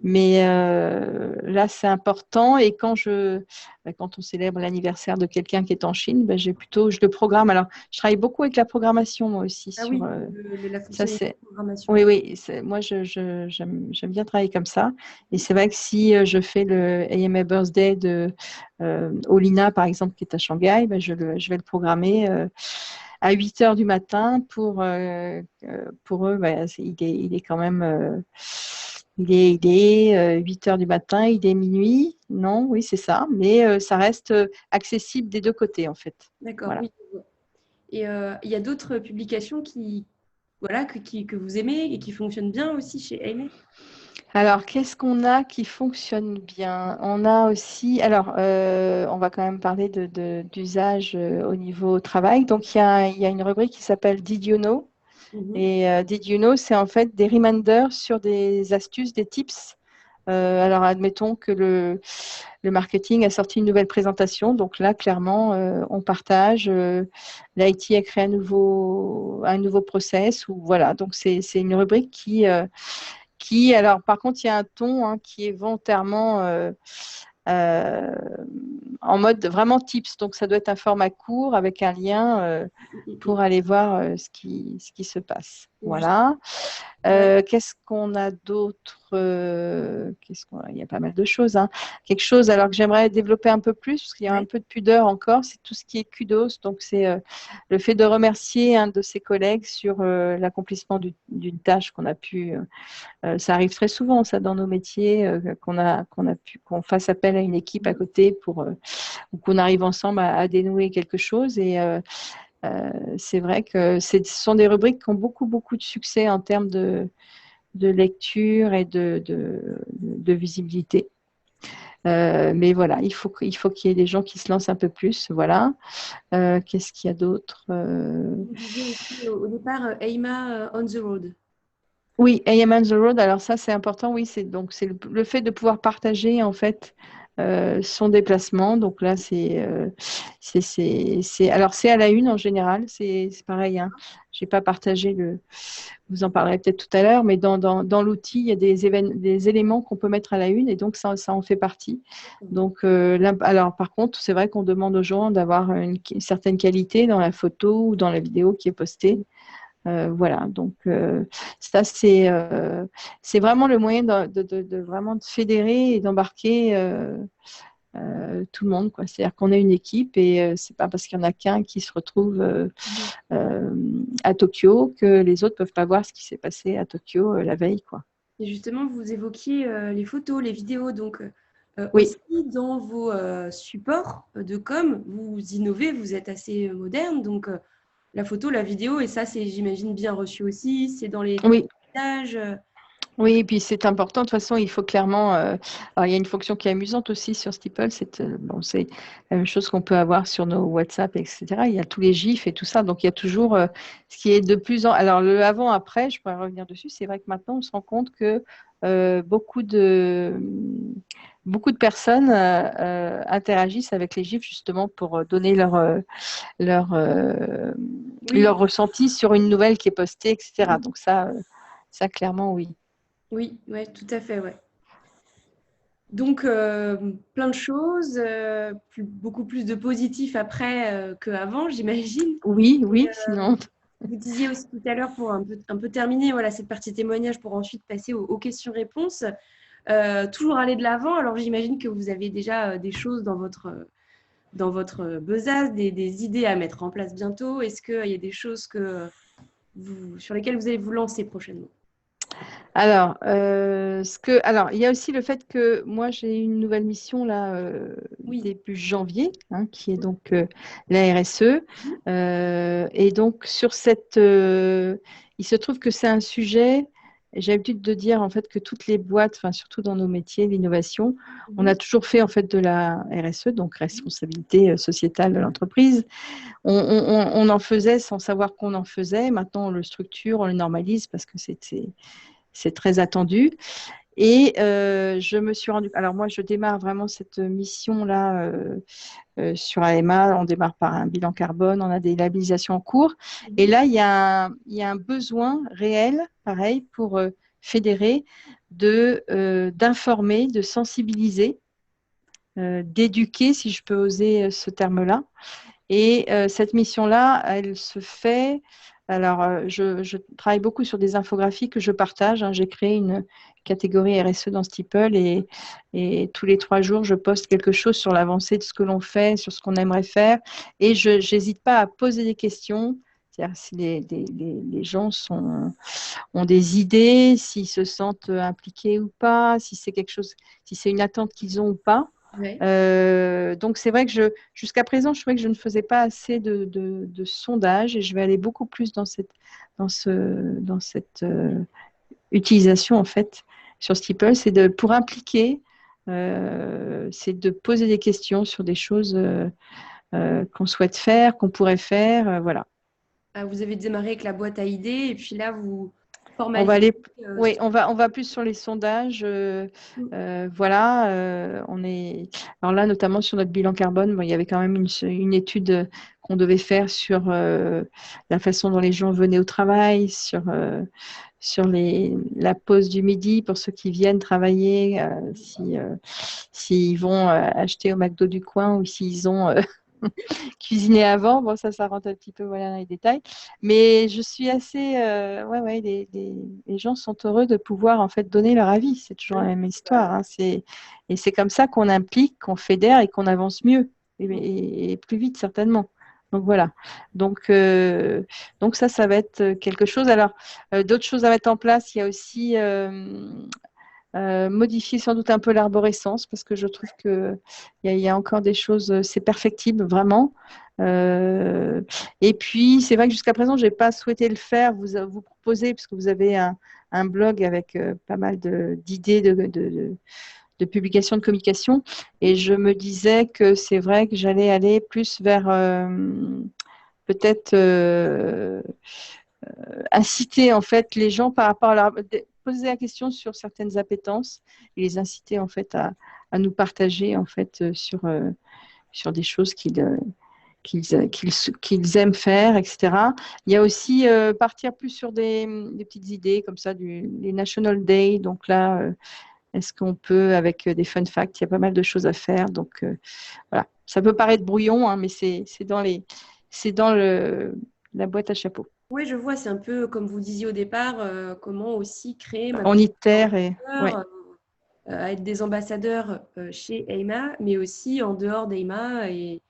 Mais là, c'est important. Et quand on célèbre l'anniversaire de quelqu'un qui est en Chine, ben, je le programme. Alors, je travaille beaucoup avec la programmation, moi aussi, Ah sur oui, la ça. fonctionnalité de programmation. Oui, oui. Moi, j'aime bien travailler comme ça. Et c'est vrai que si je fais le AMA Birthday de Olina, par exemple, qui est à Shanghai, ben, je vais le programmer à 8 heures du matin pour eux, bah, il est quand même il est 8 heures du matin, il est minuit. Non, oui, c'est ça. Mais ça reste accessible des deux côtés, en fait. D'accord, Voilà. oui. Et il y a d'autres publications voilà, que vous aimez et qui fonctionnent bien aussi chez Aimé. Alors, qu'est-ce qu'on a qui fonctionne bien? On a aussi, alors, on va quand même parler d'usage au niveau travail. Donc, il y a une rubrique qui s'appelle Did You Know? Mhm. Et Did You Know, c'est en fait des reminders sur des astuces, des tips. Alors, admettons que le marketing a sorti une nouvelle présentation. Donc là, clairement, on partage. L'IT a créé un nouveau process. Ou voilà. Donc, c'est une rubrique alors, par contre, il y a un ton hein, qui est volontairement euh, en mode vraiment tips. Donc, ça doit être un format court avec un lien Mhm. pour aller voir ce qui se passe. Donc, Voilà. ouais. Qu'est-ce qu'on a d'autre Il y a pas mal de choses. Hein. Quelque chose alors que j'aimerais développer un peu plus, parce qu'il y a un Ouais. peu de pudeur encore, c'est tout ce qui est kudos. Donc, c'est le fait de remercier un de ses collègues sur l'accomplissement d'une tâche qu'on a pu. Ça arrive très souvent, ça, dans nos métiers, qu'on fasse appel à une équipe à côté ou qu'on arrive ensemble à dénouer quelque chose. Et c'est vrai que ce sont des rubriques qui ont beaucoup, beaucoup de succès en termes de lecture et de visibilité. Mais voilà, il faut qu'il y ait des gens qui se lancent un peu plus. Voilà. Qu'est-ce qu'il y a d'autre Vous disiez aussi au départ Aima on the road. Oui, AM on the road. Alors ça, c'est important. Oui, c'est le fait de pouvoir partager en fait son déplacement. Donc là, alors c'est à la une en général, c'est pareil, hein. J'ai pas partagé vous en parlerez peut-être tout à l'heure, mais dans l'outil, il y a des éléments qu'on peut mettre à la une et donc ça en fait partie. Donc là, alors par contre, c'est vrai qu'on demande aux gens d'avoir une certaine qualité dans la photo ou dans la vidéo qui est postée. Voilà, donc ça c'est vraiment le moyen de vraiment de fédérer et d'embarquer tout le monde, quoi. C'est-à-dire qu'on est une équipe et c'est pas parce qu'il y en a qu'un qui se retrouve à Tokyo que les autres peuvent pas voir ce qui s'est passé à Tokyo la veille, quoi. Et justement, vous évoquiez les photos, les vidéos, donc Oui, aussi dans vos supports de com, vous innovez, vous êtes assez moderne, donc la photo, la vidéo, et ça, c'est, j'imagine, bien reçu aussi, c'est dans les oui. messages. Oui, et puis c'est important. De toute façon, il faut clairement. Alors, il y a une fonction qui est amusante aussi sur Steeple. C'est la même chose qu'on peut avoir sur nos WhatsApp, etc. Il y a tous les GIFs et tout ça. Donc, il y a toujours ce qui est de plus en. Alors, le avant-après, je pourrais revenir dessus. C'est vrai que maintenant, on se rend compte que euh, beaucoup de, beaucoup de personnes interagissent avec les GIFs justement pour donner leur, euh, Oui, leur ressenti sur une nouvelle qui est postée, etc. Donc, ça clairement, oui. oui, ouais, tout à fait, ouais. Donc, plein de choses, beaucoup plus de positifs après qu'avant, j'imagine. Oui, Et, oui, sinon. vous disiez aussi tout à l'heure, pour un peu terminer voilà, cette partie témoignage, pour ensuite passer aux questions-réponses, toujours aller de l'avant. Alors, j'imagine que vous avez déjà des choses dans votre besace, des idées à mettre en place bientôt. Est-ce qu'il y a des choses sur lesquelles vous allez vous lancer prochainement? Alors, il y a aussi le fait que moi, j'ai une nouvelle mission là, Oui. début janvier, hein, qui est donc la RSE. Et donc, il se trouve que c'est un sujet, j'ai l'habitude de dire en fait que toutes les boîtes, enfin, surtout dans nos métiers, l'innovation, on Mhm. a toujours fait en fait de la RSE, donc responsabilité sociétale de l'entreprise. On en faisait sans savoir qu'on en faisait. Maintenant, on le structure, on le normalise parce que c'est très attendu. Et je me suis rendu. Alors moi, je démarre vraiment cette mission-là sur AMA. On démarre par un bilan carbone, on a des labellisations en cours. Et Mhm. là, il y a un besoin réel, pareil, pour fédérer, d'informer, de sensibiliser, d'éduquer, si je peux oser ce terme-là. Et cette mission-là, elle se fait. Alors, je travaille beaucoup sur des infographies que je partage, hein. J'ai créé une catégorie RSE dans Steeple et tous les 3 jours, je poste quelque chose sur l'avancée de ce que l'on fait, sur ce qu'on aimerait faire. Et je n'hésite pas à poser des questions. C'est-à-dire si les gens ont des idées, s'ils se sentent impliqués ou pas, si c'est quelque chose, si c'est une attente qu'ils ont ou pas. Ouais. Donc c'est vrai que jusqu'à présent, je trouvais que je ne faisais pas assez de sondages et je vais aller beaucoup plus dans cette utilisation en fait sur Steeple, pour impliquer, c'est de poser des questions sur des choses qu'on souhaite faire, qu'on pourrait faire, voilà. Ah, vous avez démarré avec la boîte à idées et puis là, vous On va formalisez. aller, euh, oui, on va plus sur les sondages. Voilà, alors là, notamment sur notre bilan carbone, bon, il y avait quand même une étude qu'on devait faire sur la façon dont les gens venaient au travail, sur la pause du midi pour ceux qui viennent travailler, s'ils vont acheter au McDo du coin ou s'ils ont cuisiner avant. Bon, ça rentre un petit peu voilà, dans les détails. Mais je suis assez. Ouais, ouais, les gens sont heureux de pouvoir en fait donner leur avis. C'est toujours la même histoire, hein. Et c'est comme ça qu'on implique, qu'on fédère et qu'on avance mieux et plus vite certainement. Donc voilà. Donc, euh, donc ça va être quelque chose. Alors, d'autres choses à mettre en place, il y a aussi modifier sans doute un peu l'arborescence parce que je trouve il y a encore des choses, c'est perfectible vraiment. Et puis, c'est vrai que jusqu'à présent, je n'ai pas souhaité le faire, vous proposer, parce que vous avez un blog avec pas mal d'idées de publications de communication. Et je me disais que c'est vrai que j'allais aller plus vers peut-être inciter en fait les gens par rapport à poser la question sur certaines appétences et les inciter en fait à nous partager en fait sur des choses qu'ils aiment faire, etc. Il y a aussi partir plus sur des petites idées comme ça, les National Day. Donc là, est-ce qu'on peut, avec des fun facts, il y a pas mal de choses à faire. Donc voilà, ça peut paraître brouillon, hein, mais c'est dans la boîte à chapeau. Oui, je vois, c'est un peu comme vous disiez au départ, comment aussi créer On maintenant itère et ouais, à être des ambassadeurs chez EIMA, mais aussi en dehors d'EIMA et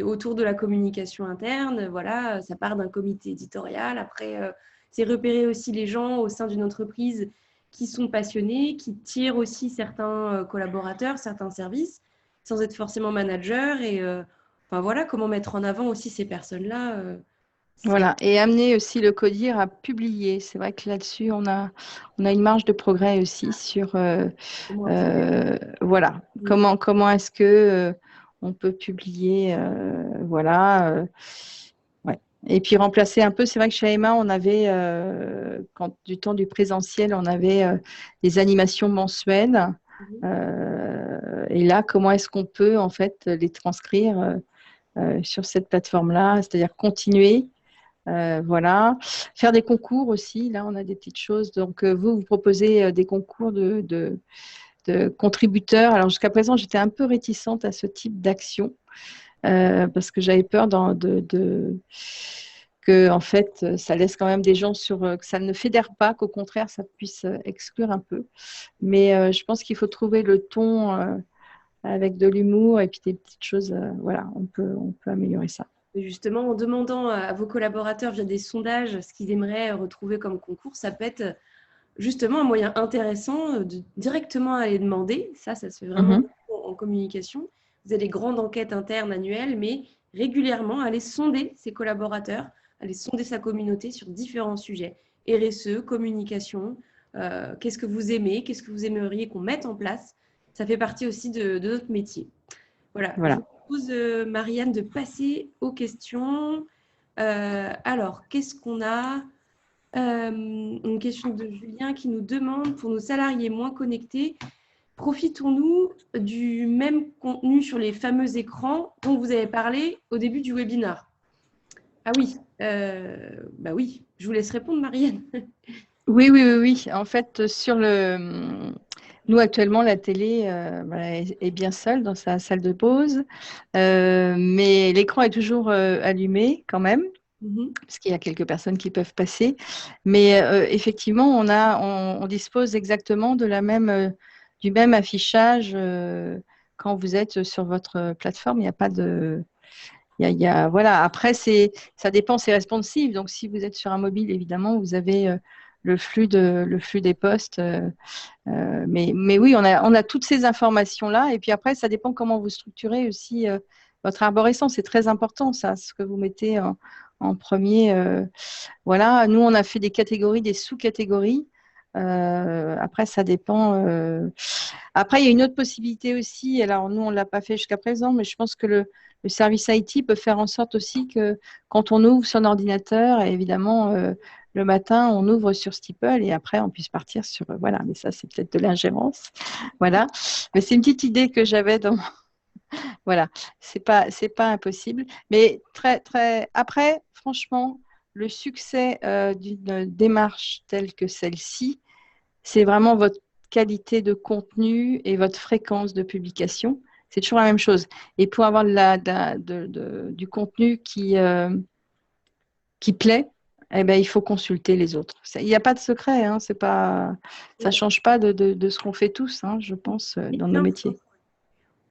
autour de la communication interne. Voilà, ça part d'un comité éditorial. Après, c'est repérer aussi les gens au sein d'une entreprise qui sont passionnés, qui tirent aussi certains collaborateurs, certains services, sans être forcément manager. Et enfin voilà, comment mettre en avant aussi ces personnes-là. C'est voilà. Et amener aussi le CODIR à publier. C'est vrai que là-dessus, on a une marge de progrès aussi sur comment impliquer. voilà, comment est-ce que on peut publier voilà ouais. Et puis remplacer un peu, c'est vrai que chez Emma, on avait quand du temps du présentiel, on avait des animations mensuelles. Et là, comment est-ce qu'on peut en fait les transcrire sur cette plateforme-là, c'est-à-dire continuer voilà. Faire des concours aussi. Là, on a des petites choses. Donc, vous proposez des concours de contributeurs. Alors, jusqu'à présent, j'étais un peu réticente à ce type d'action parce que j'avais peur que, en fait, ça laisse quand même des gens que ça ne fédère pas, qu'au contraire, ça puisse exclure un peu. Mais je pense qu'il faut trouver le ton avec de l'humour et puis des petites choses. Voilà, on peut améliorer ça. Justement, en demandant à vos collaborateurs via des sondages ce qu'ils aimeraient retrouver comme concours, ça peut être justement un moyen intéressant de directement aller demander. Ça se fait vraiment Mhm. en communication. Vous avez des grandes enquêtes internes annuelles, mais régulièrement, aller sonder ses collaborateurs, aller sonder sa communauté sur différents sujets. RSE, communication, qu'est-ce que vous aimez, qu'est-ce que vous aimeriez qu'on mette en place. Ça fait partie aussi de notre métier. Voilà, je vous Voilà. propose, Marianne, de passer aux questions. Alors, qu'est-ce qu'on a? Une question de Julien qui nous demande, pour nos salariés moins connectés, profitons-nous du même contenu sur les fameux écrans dont vous avez parlé au début du webinaire? Ah oui, bah oui, je vous laisse répondre, Marianne. Oui, oui, oui, oui. En fait, nous actuellement, la télé voilà, est bien seule dans sa salle de pause, mais l'écran est toujours allumé quand même, Mhm. parce qu'il y a quelques personnes qui peuvent passer. Mais effectivement, on dispose exactement du même affichage quand vous êtes sur votre plateforme. Il n'y a pas de, voilà. Après, ça dépend, c'est responsive. Donc, si vous êtes sur un mobile, évidemment, vous avez le flux des postes. Mais oui, on a toutes ces informations-là. Et puis après, ça dépend comment vous structurez aussi votre arborescence. C'est très important, ça, ce que vous mettez en premier. Voilà, nous, on a fait des catégories, des sous-catégories. Après, ça dépend. Après, il y a une autre possibilité aussi. Alors, nous, on ne l'a pas fait jusqu'à présent, mais je pense que le service IT peut faire en sorte aussi que quand on ouvre son ordinateur, et évidemment, le matin, on ouvre sur Steeple et après, on puisse partir sur. Voilà, mais ça, c'est peut-être de l'ingérence. Voilà. Mais c'est une petite idée que j'avais dans. Voilà, c'est pas impossible. Mais très, très. Après, franchement, le succès d'une démarche telle que celle-ci, c'est vraiment votre qualité de contenu et votre fréquence de publication. C'est toujours la même chose. Et pour avoir du contenu qui plaît, eh ben, il faut consulter les autres. Il n'y a pas de secret, hein, ça ne change pas de ce qu'on fait tous, hein, je pense, dans nos métiers.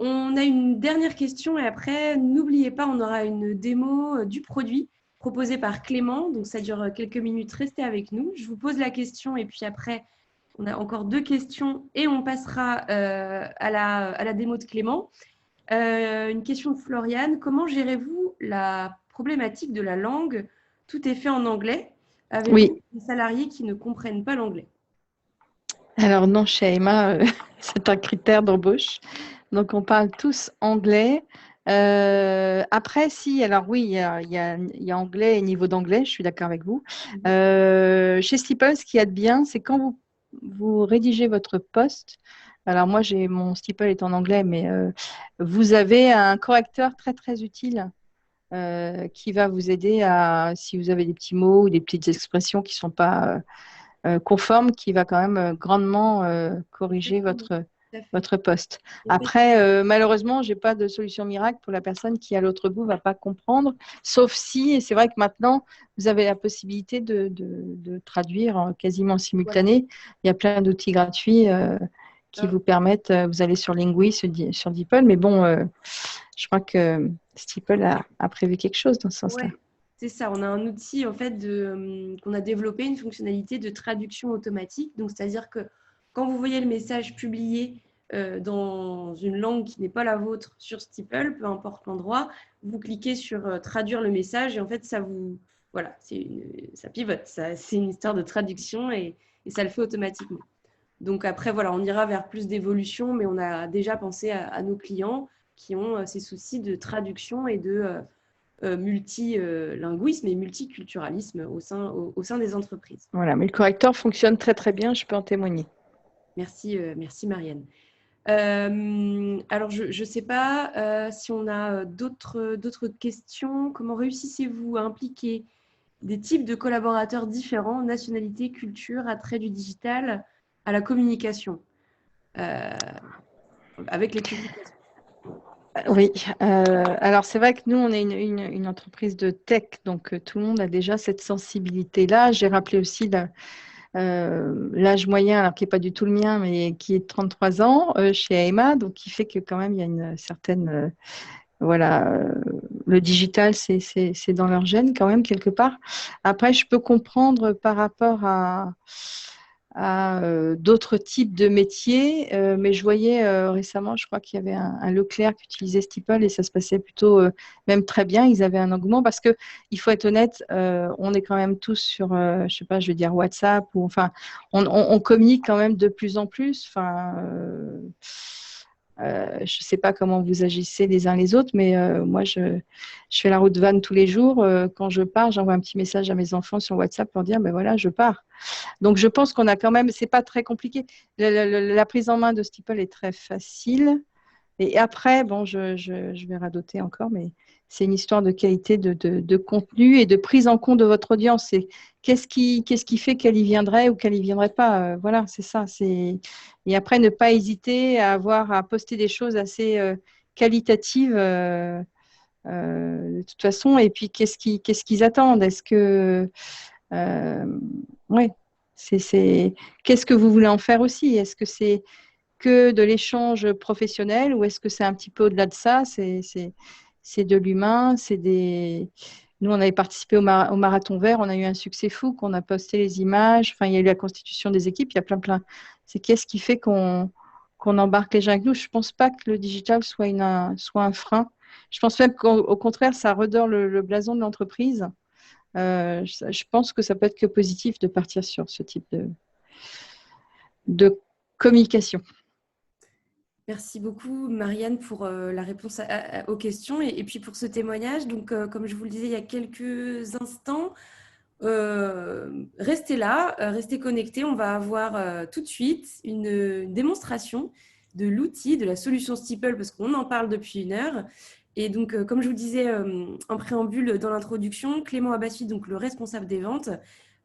On a une dernière question et après, n'oubliez pas, on aura une démo du produit proposé par Clément. Donc, ça dure quelques minutes. Restez avec nous. Je vous pose la question et puis après, on a encore deux questions et on passera à la démo de Clément. Une question de Floriane. Comment gérez-vous la problématique de la langue? Tout est fait en anglais. Oui, Avez-vous des salariés qui ne comprennent pas l'anglais? alors non, chez Emma, c'est un critère d'embauche. Donc, on parle tous anglais. Après, si, alors oui, il y a anglais et niveau d'anglais, je suis d'accord avec vous. Chez Steeple, ce qu'il y a de bien, c'est quand vous rédigez votre poste, Alors moi, mon steeple est en anglais, mais vous avez un correcteur très très utile qui va vous aider si vous avez des petits mots ou des petites expressions qui ne sont pas conformes, qui va quand même grandement corriger Exactement, tout à fait. votre poste. Et en fait, Après, malheureusement, j'ai pas de solution miracle pour la personne qui, à l'autre bout, va pas comprendre, sauf si, et c'est vrai que maintenant, vous avez la possibilité de traduire quasiment en voilà. simultané. Il y a plein d'outils gratuits qui Alors, vous permettent, vous allez sur Lingui, sur DeepL, mais bon, je crois que Steeple a prévu quelque chose dans ce sens-là. ouais, c'est ça. On a un outil en fait qu'on a développé, une fonctionnalité de traduction automatique. Donc, c'est-à-dire que quand vous voyez le message publié dans une langue qui n'est pas la vôtre sur Steeple, peu importe l'endroit, vous cliquez sur traduire le message et en fait, voilà, ça pivote. C'est une histoire de traduction et ça le fait automatiquement. Donc après, voilà, on ira vers plus d'évolution, mais on a déjà pensé à nos clients qui ont ces soucis de traduction et de multilinguisme et multiculturalisme au sein des entreprises. Voilà, mais le correcteur fonctionne très très bien, je peux en témoigner. Merci Marianne. Alors, je ne sais pas si on a d'autres questions. Comment réussissez-vous à impliquer des types de collaborateurs différents, nationalités, culture, attrait du digital, à la communication avec les publications? Oui, alors c'est vrai que nous, on est une entreprise de tech, donc tout le monde a déjà cette sensibilité-là. J'ai rappelé aussi l'âge moyen, alors qui n'est pas du tout le mien, mais qui est de 33 ans chez AEMA, donc qui fait que quand même, il y a une certaine... voilà, le digital, c'est dans leur gène quand même, quelque part. Après, je peux comprendre par rapport à d'autres types de métiers. Mais je voyais récemment, je crois qu'il y avait un Leclerc qui utilisait Steeple et ça se passait plutôt même très bien. Ils avaient un engouement parce que il faut être honnête, on est quand même tous sur, je sais pas, je veux dire WhatsApp ou enfin, on communique quand même de plus en plus. Enfin. Je ne sais pas comment vous agissez les uns les autres, mais moi, je fais la route van tous les jours. Quand je pars, j'envoie un petit message à mes enfants sur WhatsApp pour dire, ben voilà, je pars. Donc, je pense qu'on a quand même, c'est pas très compliqué. La prise en main de Steeple est très facile. Et après, bon, je vais radoter encore, mais c'est une histoire de qualité de contenu et de prise en compte de votre audience. C'est qu'est-ce qui fait qu'elle y viendrait ou qu'elle y viendrait pas. Voilà, c'est ça. Et après, ne pas hésiter à poster des choses assez qualitatives de toute façon. Et puis, qu'est-ce qu'ils attendent? Est-ce que ouais, qu'est-ce que vous voulez en faire aussi? Est-ce que c'est que de l'échange professionnel ou est-ce que c'est un petit peu au-delà de ça? C'est de l'humain, Nous, on avait participé au Marathon Vert, on a eu un succès fou, qu'on a posté les images, enfin, il y a eu la constitution des équipes, il y a plein. C'est qu'est-ce qui fait qu'on embarque les gens avec nous? Je ne pense pas que le digital soit un frein. Je pense même qu'au contraire, ça redore le blason de l'entreprise. Je pense que ça peut être que positif de partir sur ce type de communication. Merci beaucoup, Marianne, pour la réponse aux questions et puis pour ce témoignage. Donc, comme je vous le disais il y a quelques instants, restez là, restez connectés. On va avoir tout de suite une démonstration de l'outil, de la solution Steeple, parce qu'on en parle depuis une heure. Et donc, comme je vous le disais en préambule dans l'introduction, Clément Abbassi, donc le responsable des ventes,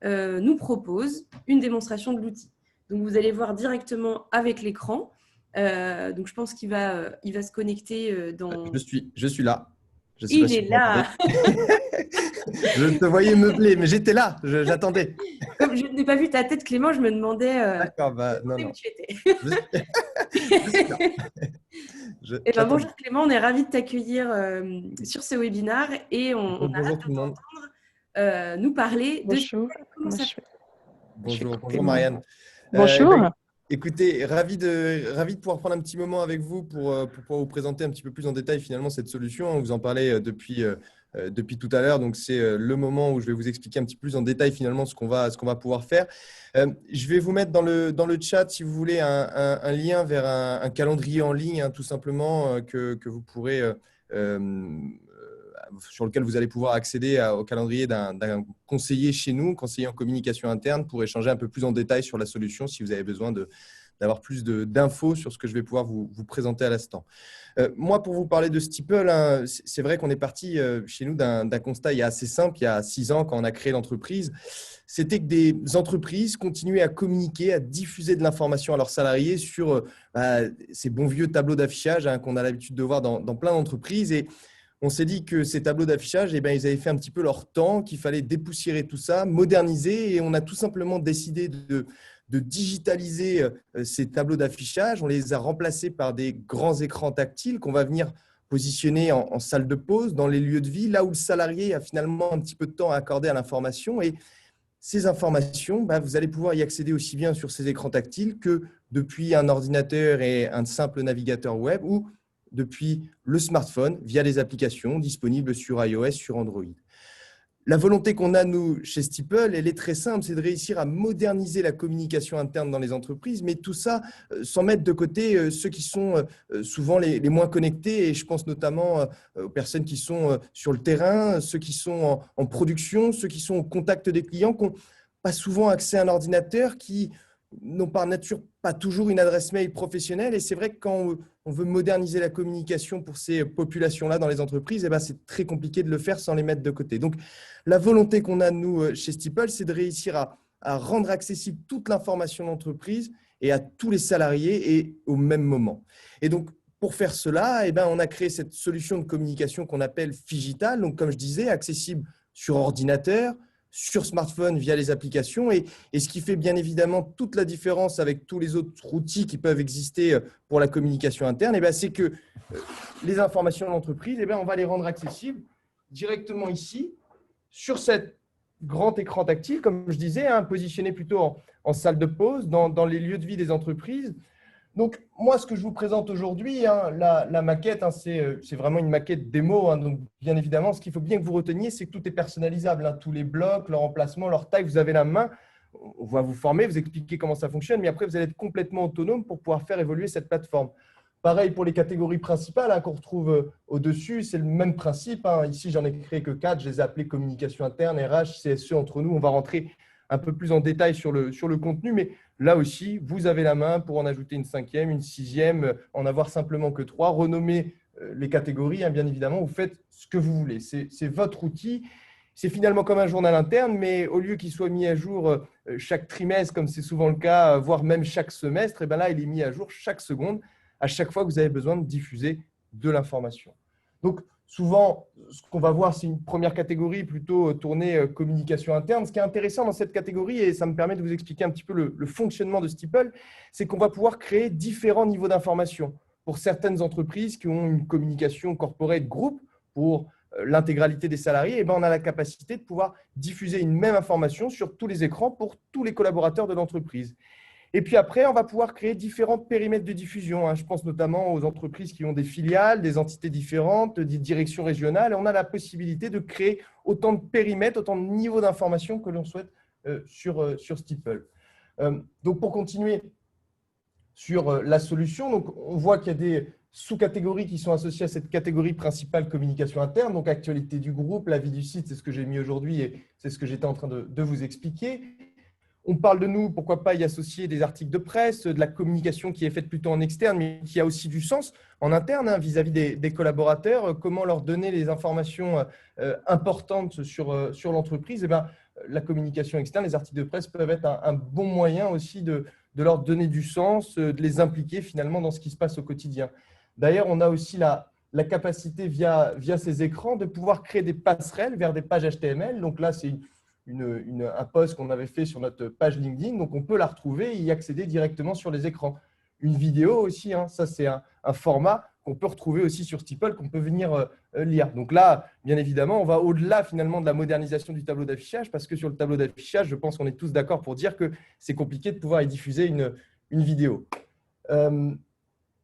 nous propose une démonstration de l'outil. Donc, vous allez voir directement avec l'écran. Donc, je pense il va se connecter dans... Je suis là. Je ne sais pas Il si est vous m'entendez. là. Je te voyais meubler, mais j'étais là, j'attendais. Comme je n'ai pas vu ta tête, Clément, je me demandais, D'accord, bah, non, où non. tu étais. Je suis là. Eh ben, J'attendais. bonjour Clément, on est ravis de t'accueillir sur ce webinaire et on a Bonjour hâte tout de le monde. t'entendre nous parler de Bonjour. comment Moi, ça je vais couper Bonjour Marianne. Bonjour. Bah, écoutez, ravi de pouvoir prendre un petit moment avec vous pour pouvoir vous présenter un petit peu plus en détail finalement cette solution. On vous en parlait depuis tout à l'heure, donc c'est le moment où je vais vous expliquer un petit peu plus en détail finalement ce qu'on va pouvoir faire. Je vais vous mettre dans le chat, si vous voulez, un lien vers un calendrier en ligne, hein, tout simplement, que vous pourrez sur lequel vous allez pouvoir accéder au calendrier d'un conseiller chez nous, conseiller en communication interne, pour échanger un peu plus en détail sur la solution si vous avez besoin de d'avoir plus d'infos sur ce que je vais pouvoir vous présenter à l'instant. Moi, pour vous parler de Steeple, hein, c'est vrai qu'on est parti chez nous d'un constat il y a assez simple, il y a 6 ans quand on a créé l'entreprise. C'était que des entreprises continuaient à communiquer, à diffuser de l'information à leurs salariés sur ces bons vieux tableaux d'affichage hein, qu'on a l'habitude de voir dans plein d'entreprises. Et on s'est dit que ces tableaux d'affichage, eh ben, ils avaient fait un petit peu leur temps, qu'il fallait dépoussiérer tout ça, moderniser. Et on a tout simplement décidé de digitaliser ces tableaux d'affichage. On les a remplacés par des grands écrans tactiles qu'on va venir positionner en salle de pause, dans les lieux de vie, là où le salarié a finalement un petit peu de temps à accorder à l'information. Et ces informations, vous allez pouvoir y accéder aussi bien sur ces écrans tactiles que depuis un ordinateur et un simple navigateur web ou depuis le smartphone via les applications disponibles sur iOS, sur Android. La volonté qu'on a, nous, chez Steeple, elle est très simple, c'est de réussir à moderniser la communication interne dans les entreprises, mais tout ça sans mettre de côté ceux qui sont souvent les moins connectés, et je pense notamment aux personnes qui sont sur le terrain, ceux qui sont en production, ceux qui sont au contact des clients, qui n'ont pas souvent accès à un ordinateur, qui n'ont par nature pas toujours une adresse mail professionnelle. Et c'est vrai que quand on veut moderniser la communication pour ces populations-là dans les entreprises, c'est très compliqué de le faire sans les mettre de côté. Donc, la volonté qu'on a, nous, chez Steeple, c'est de réussir à rendre accessible toute l'information d'entreprise et à tous les salariés et au même moment. Et donc, pour faire cela, on a créé cette solution de communication qu'on appelle Phygital. Donc, comme je disais, accessible sur ordinateur, sur smartphone via les applications. Et ce qui fait bien évidemment toute la différence avec tous les autres outils qui peuvent exister pour la communication interne, c'est que les informations de l'entreprise, on va les rendre accessibles directement ici, sur cet grand écran tactile, comme je disais, positionné plutôt en salle de pause, dans les lieux de vie des entreprises. Donc, moi, ce que je vous présente aujourd'hui, la maquette, c'est vraiment une maquette démo. Donc, bien évidemment, ce qu'il faut bien que vous reteniez, c'est que tout est personnalisable. Tous les blocs, leur emplacement, leur taille, vous avez la main. On va vous former, vous expliquer comment ça fonctionne, mais après, vous allez être complètement autonome pour pouvoir faire évoluer cette plateforme. Pareil pour les catégories principales qu'on retrouve au-dessus, c'est le même principe. Ici, j'en ai créé que 4. Je les ai appelées communication interne, RH, CSE entre nous. On va rentrer un peu plus en détail sur le contenu, mais là aussi, vous avez la main pour en ajouter une 5e, une 6e, en avoir simplement que 3. Renommer les catégories, bien évidemment, vous faites ce que vous voulez. C'est votre outil. C'est finalement comme un journal interne, mais au lieu qu'il soit mis à jour chaque trimestre, comme c'est souvent le cas, voire même chaque semestre, là, il est mis à jour chaque seconde, à chaque fois que vous avez besoin de diffuser de l'information. Donc, souvent, ce qu'on va voir, c'est une première catégorie plutôt tournée communication interne. Ce qui est intéressant dans cette catégorie, et ça me permet de vous expliquer un petit peu le fonctionnement de Steeple, c'est qu'on va pouvoir créer différents niveaux d'information. Pour certaines entreprises qui ont une communication corporate groupe, pour l'intégralité des salariés, on a la capacité de pouvoir diffuser une même information sur tous les écrans pour tous les collaborateurs de l'entreprise. Et puis après, on va pouvoir créer différents périmètres de diffusion. Je pense notamment aux entreprises qui ont des filiales, des entités différentes, des directions régionales. Et on a la possibilité de créer autant de périmètres, autant de niveaux d'information que l'on souhaite sur Steeple. Donc, pour continuer sur la solution, donc, on voit qu'il y a des sous-catégories qui sont associées à cette catégorie principale communication interne. Donc, actualité du groupe, la vie du site, c'est ce que j'ai mis aujourd'hui et c'est ce que j'étais en train de vous expliquer. On parle de nous, pourquoi pas y associer des articles de presse, de la communication qui est faite plutôt en externe, mais qui a aussi du sens en interne vis-à-vis des collaborateurs. Comment leur donner les informations importantes sur l'entreprise. La communication externe, les articles de presse peuvent être un bon moyen aussi de leur donner du sens, de les impliquer finalement dans ce qui se passe au quotidien. D'ailleurs, on a aussi la capacité via ces écrans de pouvoir créer des passerelles vers des pages HTML. Donc là, c'est un post qu'on avait fait sur notre page LinkedIn, donc on peut la retrouver et y accéder directement sur les écrans. Une vidéo aussi, ça c'est un format qu'on peut retrouver aussi sur Steeple, qu'on peut venir lire. Donc là, bien évidemment, on va au-delà finalement de la modernisation du tableau d'affichage, parce que sur le tableau d'affichage, je pense qu'on est tous d'accord pour dire que c'est compliqué de pouvoir y diffuser une vidéo.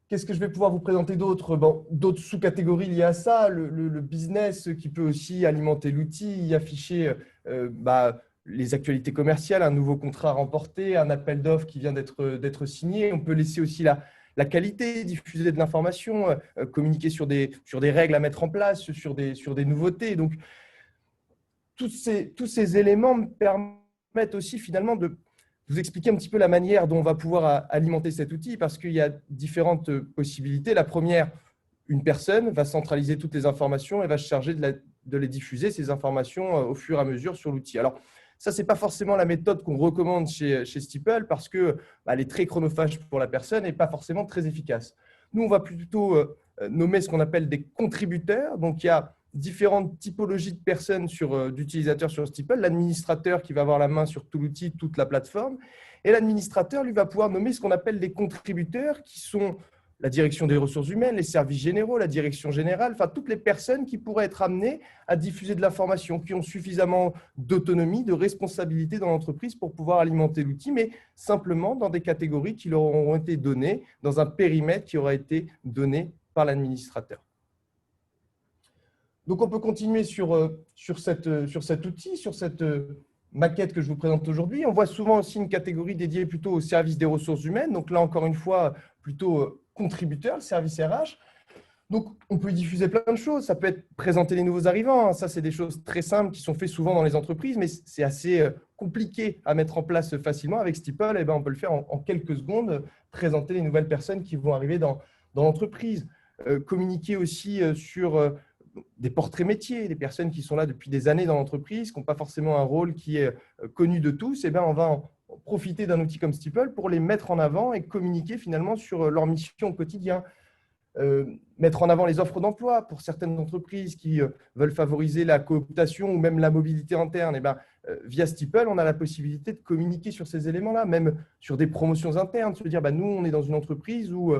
Qu'est-ce que je vais pouvoir vous présenter d'autres? D'autres sous-catégories liées à ça, le business qui peut aussi alimenter l'outil, y afficher les actualités commerciales, un nouveau contrat remporté, un appel d'offres qui vient d'être signé. On peut laisser aussi la qualité, diffuser de l'information, communiquer sur des règles à mettre en place, sur des nouveautés. Donc, tous ces éléments me permettent aussi finalement de vous expliquer un petit peu la manière dont on va pouvoir alimenter cet outil parce qu'il y a différentes possibilités. La première, une personne va centraliser toutes les informations et va se charger de les diffuser, ces informations, au fur et à mesure sur l'outil. Alors, ça, ce n'est pas forcément la méthode qu'on recommande chez Steeple parce qu'elle est très chronophage pour la personne et pas forcément très efficace. Nous, on va plutôt nommer ce qu'on appelle des contributeurs. Donc, il y a différentes typologies de personnes, d'utilisateurs sur Steeple. L'administrateur qui va avoir la main sur tout l'outil, toute la plateforme. Et l'administrateur, lui, va pouvoir nommer ce qu'on appelle des contributeurs qui sont la direction des ressources humaines, les services généraux, la direction générale, enfin toutes les personnes qui pourraient être amenées à diffuser de l'information, qui ont suffisamment d'autonomie, de responsabilité dans l'entreprise pour pouvoir alimenter l'outil, mais simplement dans des catégories qui leur auront été données, dans un périmètre qui aura été donné par l'administrateur. Donc, on peut continuer sur cet outil, sur cette maquette que je vous présente aujourd'hui. On voit souvent aussi une catégorie dédiée plutôt au service des ressources humaines. Donc là, encore une fois, plutôt contributeur, le service RH. Donc, on peut y diffuser plein de choses. Ça peut être présenter les nouveaux arrivants. Ça, c'est des choses très simples qui sont faites souvent dans les entreprises, mais c'est assez compliqué à mettre en place facilement. Avec Steeple, eh ben, on peut le faire en quelques secondes, présenter les nouvelles personnes qui vont arriver dans l'entreprise. Communiquer aussi sur des portraits métiers, des personnes qui sont là depuis des années dans l'entreprise, qui n'ont pas forcément un rôle qui est connu de tous. Eh ben, on va en profiter d'un outil comme Steeple pour les mettre en avant et communiquer finalement sur leur mission au quotidien. Mettre en avant les offres d'emploi pour certaines entreprises qui veulent favoriser la cooptation ou même la mobilité interne. Eh ben, via Steeple, on a la possibilité de communiquer sur ces éléments-là, même sur des promotions internes, se dire nous, on est dans une entreprise où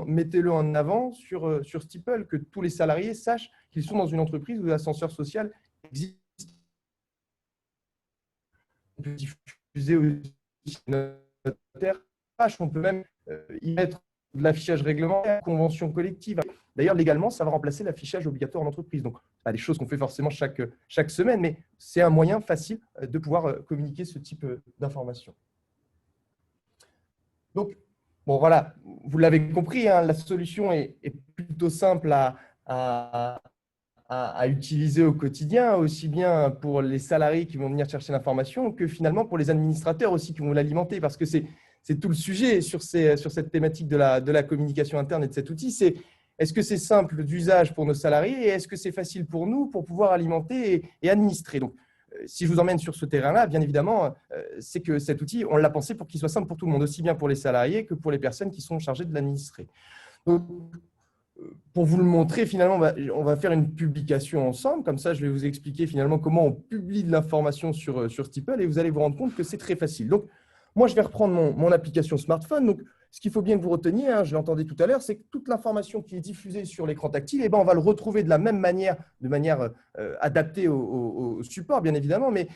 mettez-le en avant sur Steeple, que tous les salariés sachent qu'ils sont dans une entreprise où l'ascenseur social existe. On peut diffuser aussi notre RH, on peut même y mettre de l'affichage réglementaire, convention collective. D'ailleurs, légalement, ça va remplacer l'affichage obligatoire en entreprise. Donc, pas des choses qu'on fait forcément chaque semaine, mais c'est un moyen facile de pouvoir communiquer ce type d'informations. Donc, bon, voilà, vous l'avez compris, hein, la solution est plutôt simple à utiliser au quotidien, aussi bien pour les salariés qui vont venir chercher l'information que finalement pour les administrateurs aussi qui vont l'alimenter, parce que c'est tout le sujet sur cette thématique de la communication interne et de cet outil. C'est est-ce que c'est simple d'usage pour nos salariés et est-ce que c'est facile pour nous pour pouvoir alimenter et administrer. Donc, si je vous emmène sur ce terrain-là, bien évidemment, c'est que cet outil, on l'a pensé pour qu'il soit simple pour tout le monde, aussi bien pour les salariés que pour les personnes qui sont chargées de l'administrer. Donc, pour vous le montrer, finalement, on va faire une publication ensemble. Comme ça, je vais vous expliquer finalement comment on publie de l'information sur Steeple et vous allez vous rendre compte que c'est très facile. Donc, moi, je vais reprendre mon application smartphone. Donc, ce qu'il faut bien que vous reteniez, hein, je l'entendais tout à l'heure, c'est que toute l'information qui est diffusée sur l'écran tactile, eh ben, on va le retrouver de la même manière, de manière adaptée au support, bien évidemment, mais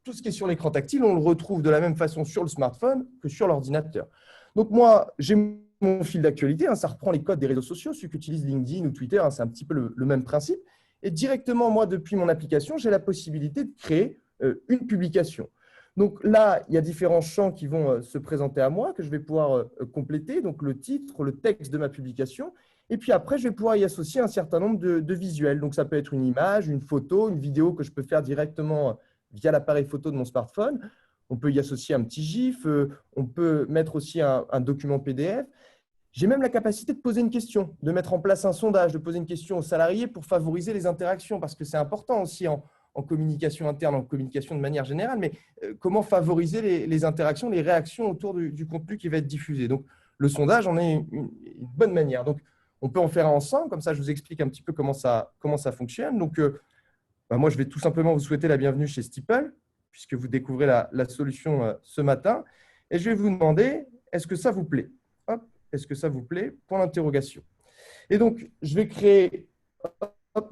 tout ce qui est sur l'écran tactile, on le retrouve de la même façon sur le smartphone que sur l'ordinateur. Donc, moi, j'ai mon fil d'actualité, hein, ça reprend les codes des réseaux sociaux, ceux qu'utilisent LinkedIn ou Twitter, hein, c'est un petit peu le même principe. Et directement, moi, depuis mon application, j'ai la possibilité de créer une publication. Donc là, il y a différents champs qui vont se présenter à moi, que je vais pouvoir compléter, donc le titre, le texte de ma publication. Et puis après, je vais pouvoir y associer un certain nombre de visuels. Donc ça peut être une image, une photo, une vidéo que je peux faire directement via l'appareil photo de mon smartphone. On peut y associer un petit GIF, on peut mettre aussi un document PDF. J'ai même la capacité de poser une question, de mettre en place un sondage, de poser une question aux salariés pour favoriser les interactions, parce que c'est important aussi en communication interne, en communication de manière générale, mais comment favoriser les interactions, les réactions autour du contenu qui va être diffusé. Donc, le sondage en est une bonne manière. Donc, on peut en faire un ensemble, comme ça, je vous explique un petit peu comment ça fonctionne. Donc, moi, je vais tout simplement vous souhaiter la bienvenue chez Steeple, puisque vous découvrez la solution ce matin. Et je vais vous demander, est-ce que ça vous plaît? Hop, est-ce que ça vous plaît? Point d'interrogation. Et donc, je vais créer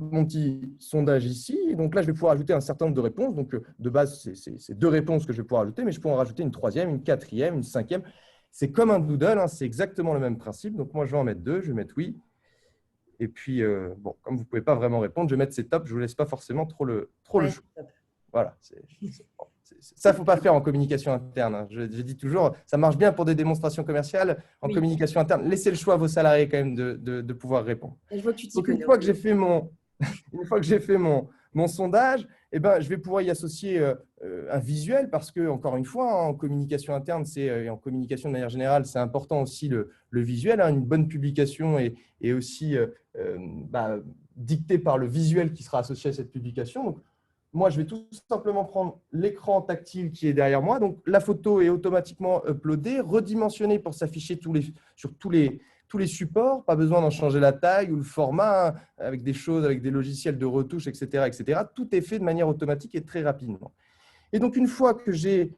mon petit sondage ici. Et donc là, je vais pouvoir ajouter un certain nombre de réponses. Donc, de base, c'est 2 réponses que je vais pouvoir ajouter, mais je peux en rajouter une 3e, une 4e, une 5e. C'est comme un doodle, hein, c'est exactement le même principe. Donc, moi, je vais en mettre 2. Je vais mettre oui. Et puis, bon, comme vous ne pouvez pas vraiment répondre, je vais mettre c'est top. Je ne vous laisse pas forcément trop le choix. Voilà. Ça, il ne faut pas faire en communication interne. Hein. Je dis toujours, ça marche bien pour des démonstrations commerciales. En communication interne, laissez le choix à vos salariés quand même de pouvoir répondre. Et je vois que tu t'y Donc, connais. une fois que j'ai fait mon mon sondage, eh ben, je vais pouvoir y associer un visuel parce que, encore une fois, en communication interne et en communication de manière générale, c'est important aussi le visuel. Une bonne publication est aussi dictée par le visuel qui sera associé à cette publication. Donc, moi, je vais tout simplement prendre l'écran tactile qui est derrière moi. Donc, la photo est automatiquement uploadée, redimensionnée pour s'afficher sur tous les supports. Pas besoin d'en changer la taille ou le format avec des choses, avec des logiciels de retouche, etc., etc. Tout est fait de manière automatique et très rapidement. Et donc, une fois que j'ai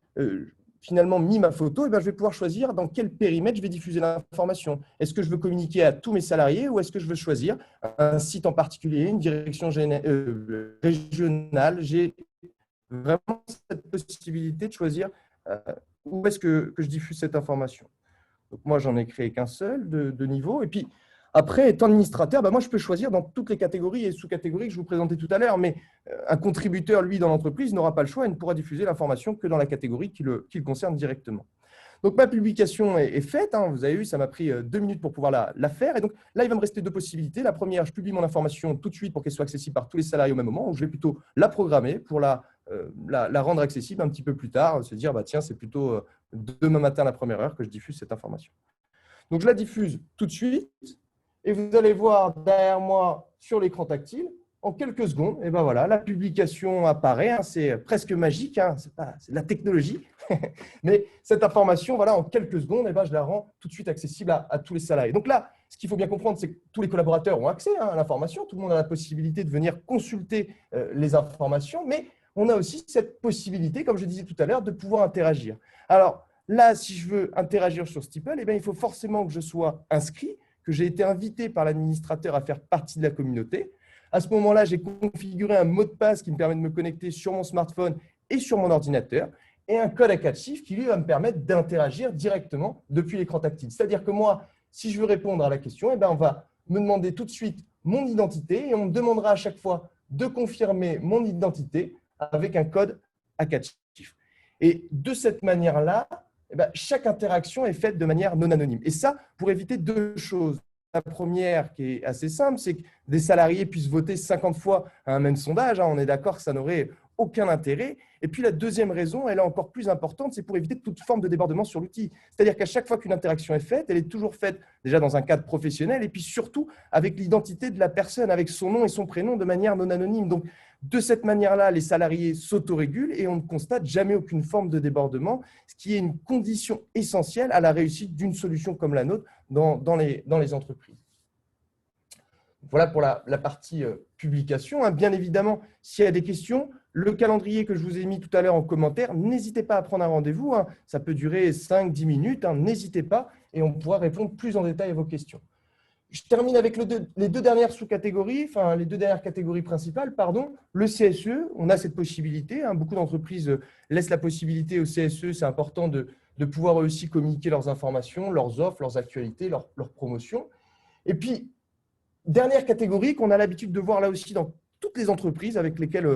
finalement mis ma photo, je vais pouvoir choisir dans quel périmètre je vais diffuser l'information. Est-ce que je veux communiquer à tous mes salariés ou est-ce que je veux choisir un site en particulier, une direction régionale? J'ai vraiment cette possibilité de choisir où est-ce que je diffuse cette information. Donc, moi, j'en ai créé qu'un seul de niveau. Et puis, après, étant administrateur, moi, je peux choisir dans toutes les catégories et sous-catégories que je vous présentais tout à l'heure. Mais un contributeur, lui, dans l'entreprise, n'aura pas le choix et ne pourra diffuser l'information que dans la catégorie qui le concerne directement. Donc, ma publication est faite. Vous avez vu, ça m'a pris 2 minutes pour pouvoir la faire. Et donc, là, il va me rester 2 possibilités. La première, je publie mon information tout de suite pour qu'elle soit accessible par tous les salariés au même moment. Ou je vais plutôt la programmer pour la rendre accessible un petit peu plus tard. Se dire, tiens, c'est plutôt demain matin à la première heure que je diffuse cette information. Donc, je la diffuse tout de suite. Et vous allez voir derrière moi sur l'écran tactile, en quelques secondes, et voilà, la publication apparaît. C'est presque magique, c'est de la technologie. Mais cette information, en quelques secondes, je la rends tout de suite accessible à tous les salariés. Donc là, ce qu'il faut bien comprendre, c'est que tous les collaborateurs ont accès à l'information. Tout le monde a la possibilité de venir consulter les informations, mais on a aussi cette possibilité, comme je disais tout à l'heure, de pouvoir interagir. Alors là, si je veux interagir sur Steeple, il faut forcément que je sois inscrit, que j'ai été invité par l'administrateur à faire partie de la communauté. À ce moment-là, j'ai configuré un mot de passe qui me permet de me connecter sur mon smartphone et sur mon ordinateur, et un code à 4 chiffres qui, lui, va me permettre d'interagir directement depuis l'écran tactile. C'est-à-dire que moi, si je veux répondre à la question, on va me demander tout de suite mon identité et on me demandera à chaque fois de confirmer mon identité avec un code à 4 chiffres. Et de cette manière-là, chaque interaction est faite de manière non anonyme. Et ça, pour éviter 2 choses. La première, qui est assez simple, c'est que des salariés puissent voter 50 fois à un même sondage. On est d'accord que ça n'aurait aucun intérêt. Et puis, la deuxième raison, elle est encore plus importante, c'est pour éviter toute forme de débordement sur l'outil. C'est-à-dire qu'à chaque fois qu'une interaction est faite, elle est toujours faite déjà dans un cadre professionnel et puis surtout avec l'identité de la personne, avec son nom et son prénom de manière non anonyme. Donc, de cette manière-là, les salariés s'autorégulent et on ne constate jamais aucune forme de débordement, ce qui est une condition essentielle à la réussite d'une solution comme la nôtre dans les entreprises. Voilà pour la partie publication. Bien évidemment, s'il y a des questions, le calendrier que je vous ai mis tout à l'heure en commentaire, n'hésitez pas à prendre un rendez-vous. Ça peut durer 5-10 minutes. N'hésitez pas et on pourra répondre plus en détail à vos questions. Je termine avec les 2 dernières sous-catégories, les 2 dernières catégories principales. Le CSE, on a cette possibilité. Beaucoup d'entreprises laissent la possibilité au CSE, c'est important de pouvoir aussi communiquer leurs informations, leurs offres, leurs actualités, leurs promotions. Et puis, dernière catégorie qu'on a l'habitude de voir là aussi dans toutes les entreprises avec lesquelles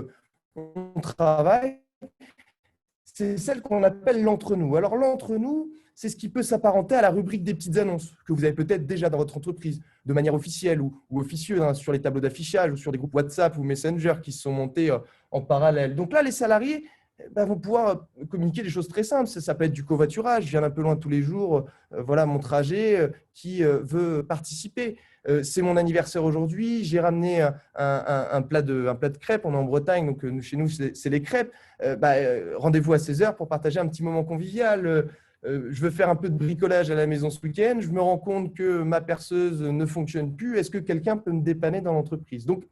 on travaille, c'est celle qu'on appelle l'entre-nous. Alors, l'entre-nous, c'est ce qui peut s'apparenter à la rubrique des petites annonces que vous avez peut-être déjà dans votre entreprise, de manière officielle ou officieuse, sur les tableaux d'affichage ou sur des groupes WhatsApp ou Messenger qui se sont montés en parallèle. Donc là, les salariés vont pouvoir communiquer des choses très simples. Ça peut être du covoiturage, je viens d'un peu loin tous les jours, voilà mon trajet, qui veut participer. C'est mon anniversaire aujourd'hui, j'ai ramené un plat de crêpes, on est en Bretagne, donc chez nous, c'est les crêpes. Rendez-vous à 16h pour partager un petit moment convivial. Je veux faire un peu de bricolage à la maison ce week-end, je me rends compte que ma perceuse ne fonctionne plus, est-ce que quelqu'un peut me dépanner dans l'entreprise? Donc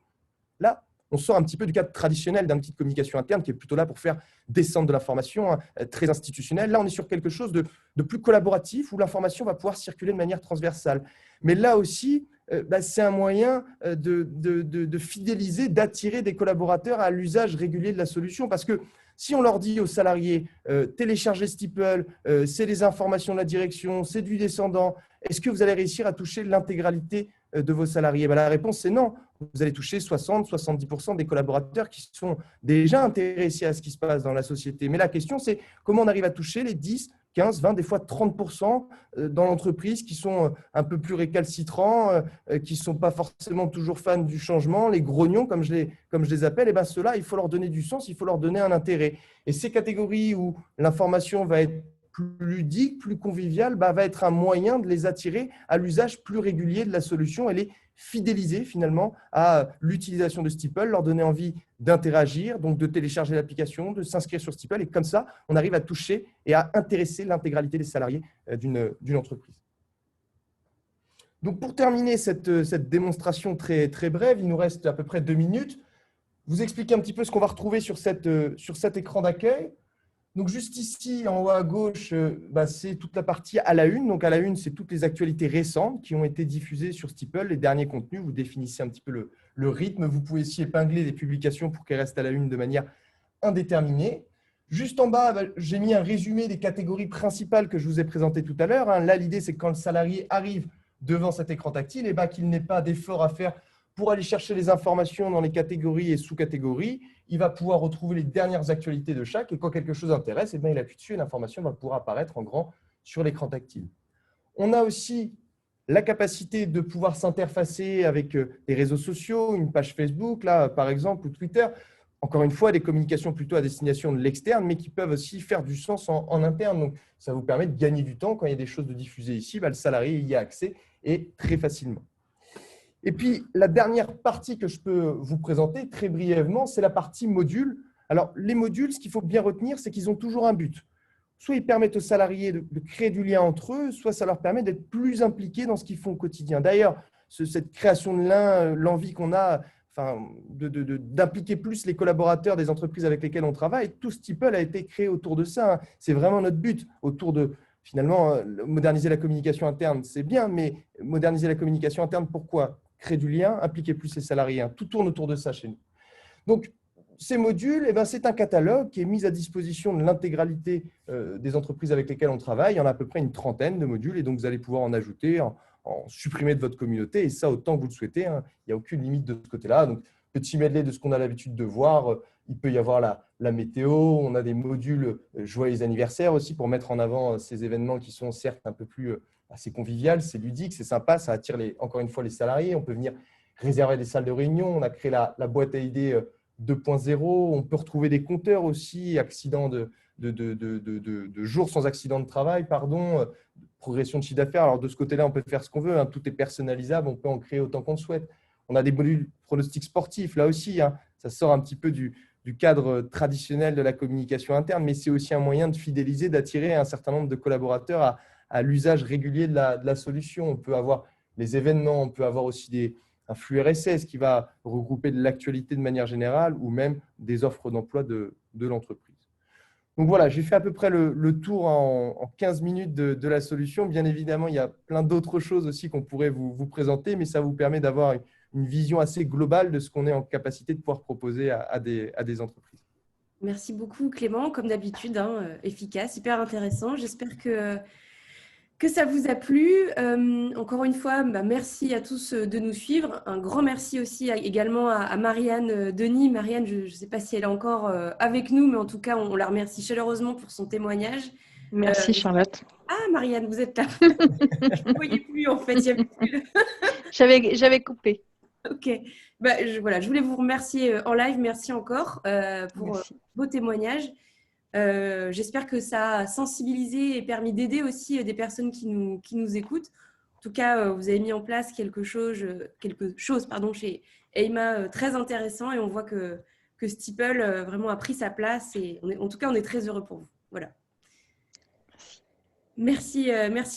là, on sort un petit peu du cadre traditionnel d'un outil de communication interne qui est plutôt là pour faire descendre de l'information, très institutionnelle. Là, on est sur quelque chose de plus collaboratif où l'information va pouvoir circuler de manière transversale. Mais là aussi, c'est un moyen de fidéliser, d'attirer des collaborateurs à l'usage régulier de la solution. Parce que si on leur dit aux salariés, téléchargez Steeple, c'est les informations de la direction, c'est du descendant, est-ce que vous allez réussir à toucher l'intégralité de vos salariés? La réponse, c'est non. Vous allez toucher 60-70% des collaborateurs qui sont déjà intéressés à ce qui se passe dans la société. Mais la question, c'est comment on arrive à toucher les 10, 15, 20, des fois 30% dans l'entreprise qui sont un peu plus récalcitrants, qui ne sont pas forcément toujours fans du changement, les grognons, comme je les appelle, et bien ceux-là, il faut leur donner du sens, il faut leur donner un intérêt. Et ces catégories où l'information va être plus ludique, plus conviviale, va être un moyen de les attirer à l'usage plus régulier de la solution et les fidéliser finalement à l'utilisation de Steeple, leur donner envie d'interagir, donc de télécharger l'application, de s'inscrire sur Steeple. Et comme ça, on arrive à toucher et à intéresser l'intégralité des salariés d'une entreprise. Donc pour terminer cette démonstration très, très brève, il nous reste à peu près 2 minutes. Vous expliquer un petit peu ce qu'on va retrouver sur cet écran d'accueil. Donc, juste ici, en haut à gauche, c'est toute la partie à la une. Donc, à la une, c'est toutes les actualités récentes qui ont été diffusées sur Steeple, les derniers contenus. Vous définissez un petit peu le rythme. Vous pouvez aussi épingler les publications pour qu'elles restent à la une de manière indéterminée. Juste en bas, j'ai mis un résumé des catégories principales que je vous ai présentées tout à l'heure. Là, l'idée, c'est que quand le salarié arrive devant cet écran tactile, qu'il n'ait pas d'effort à faire pour aller chercher les informations dans les catégories et sous-catégories. Il va pouvoir retrouver les dernières actualités de chaque et quand quelque chose intéresse, il appuie dessus et l'information va pouvoir apparaître en grand sur l'écran tactile. On a aussi la capacité de pouvoir s'interfacer avec les réseaux sociaux, une page Facebook, là, par exemple, ou Twitter. Encore une fois, des communications plutôt à destination de l'externe, mais qui peuvent aussi faire du sens en interne. Donc, ça vous permet de gagner du temps. Quand il y a des choses de diffuser ici, le salarié y a accès et très facilement. Et puis, la dernière partie que je peux vous présenter très brièvement, c'est la partie module. Alors, les modules, ce qu'il faut bien retenir, c'est qu'ils ont toujours un but. Soit ils permettent aux salariés de créer du lien entre eux, soit ça leur permet d'être plus impliqués dans ce qu'ils font au quotidien. D'ailleurs, cette création de lien, l'envie qu'on a d'impliquer plus les collaborateurs des entreprises avec lesquelles on travaille, tout Steeple a été créé autour de ça. C'est vraiment notre but, autour de… Finalement, moderniser la communication interne, c'est bien, mais moderniser la communication interne, pourquoi ? Créer du lien, impliquer plus les salariés. Tout tourne autour de ça chez nous. Donc, ces modules, c'est un catalogue qui est mis à disposition de l'intégralité des entreprises avec lesquelles on travaille. Il y en a à peu près une trentaine de modules et donc vous allez pouvoir en ajouter, en supprimer de votre communauté et ça autant que vous le souhaitez. Il n'y a aucune limite de ce côté-là. Donc, petit medley de ce qu'on a l'habitude de voir. Il peut y avoir la météo. On a des modules joyeux anniversaire aussi pour mettre en avant ces événements qui sont certes un peu plus… c'est convivial, c'est ludique, c'est sympa, ça attire encore une fois les salariés. On peut venir réserver des salles de réunion. On a créé la boîte à idées 2.0. On peut retrouver des compteurs aussi, accidents de jours sans accident de travail, progression de chiffre d'affaires. Alors de ce côté-là, on peut faire ce qu'on veut. Tout est personnalisable. On peut en créer autant qu'on le souhaite. On a des modules pronostics sportifs, là aussi. Ça sort un petit peu du cadre traditionnel de la communication interne, mais c'est aussi un moyen de fidéliser, d'attirer un certain nombre de collaborateurs à l'usage régulier de la solution. On peut avoir les événements, on peut avoir aussi un flux RSS qui va regrouper de l'actualité de manière générale ou même des offres d'emploi de l'entreprise. Donc voilà, j'ai fait à peu près le tour en 15 minutes de la solution. Bien évidemment, il y a plein d'autres choses aussi qu'on pourrait vous présenter, mais ça vous permet d'avoir une vision assez globale de ce qu'on est en capacité de pouvoir proposer à des entreprises. Merci beaucoup Clément, comme d'habitude, efficace, hyper intéressant. J'espère que ça vous a plu. Encore une fois, merci à tous de nous suivre. Un grand merci aussi également à Marianne Denis. Marianne, je ne sais pas si elle est encore avec nous, mais en tout cas, on la remercie chaleureusement pour son témoignage. Merci Charlotte. Ah Marianne, vous êtes là. Je ne vous voyais plus en fait. J'avais coupé. Ok. Je voulais vous remercier en live. Merci encore pour vos témoignages. J'espère que ça a sensibilisé et permis d'aider aussi des personnes qui nous écoutent. En tout cas, vous avez mis en place quelque chose chez Eyma très intéressant et on voit que Steeple vraiment a pris sa place et en tout cas, on est très heureux pour vous. Voilà. Merci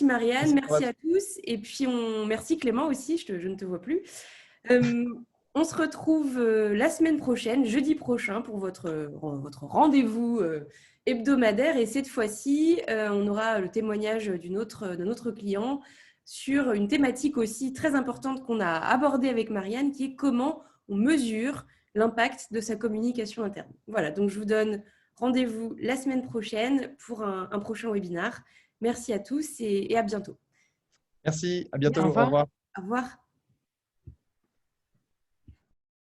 Marianne, merci à tous et puis merci Clément aussi, je ne te vois plus. On se retrouve la semaine prochaine, jeudi prochain, pour votre rendez-vous hebdomadaire. Et cette fois-ci, on aura le témoignage d'un autre client sur une thématique aussi très importante qu'on a abordée avec Marianne, qui est comment on mesure l'impact de sa communication interne. Voilà, donc je vous donne rendez-vous la semaine prochaine pour un prochain webinaire. Merci à tous et à bientôt. Merci, à bientôt. Au revoir. Au revoir.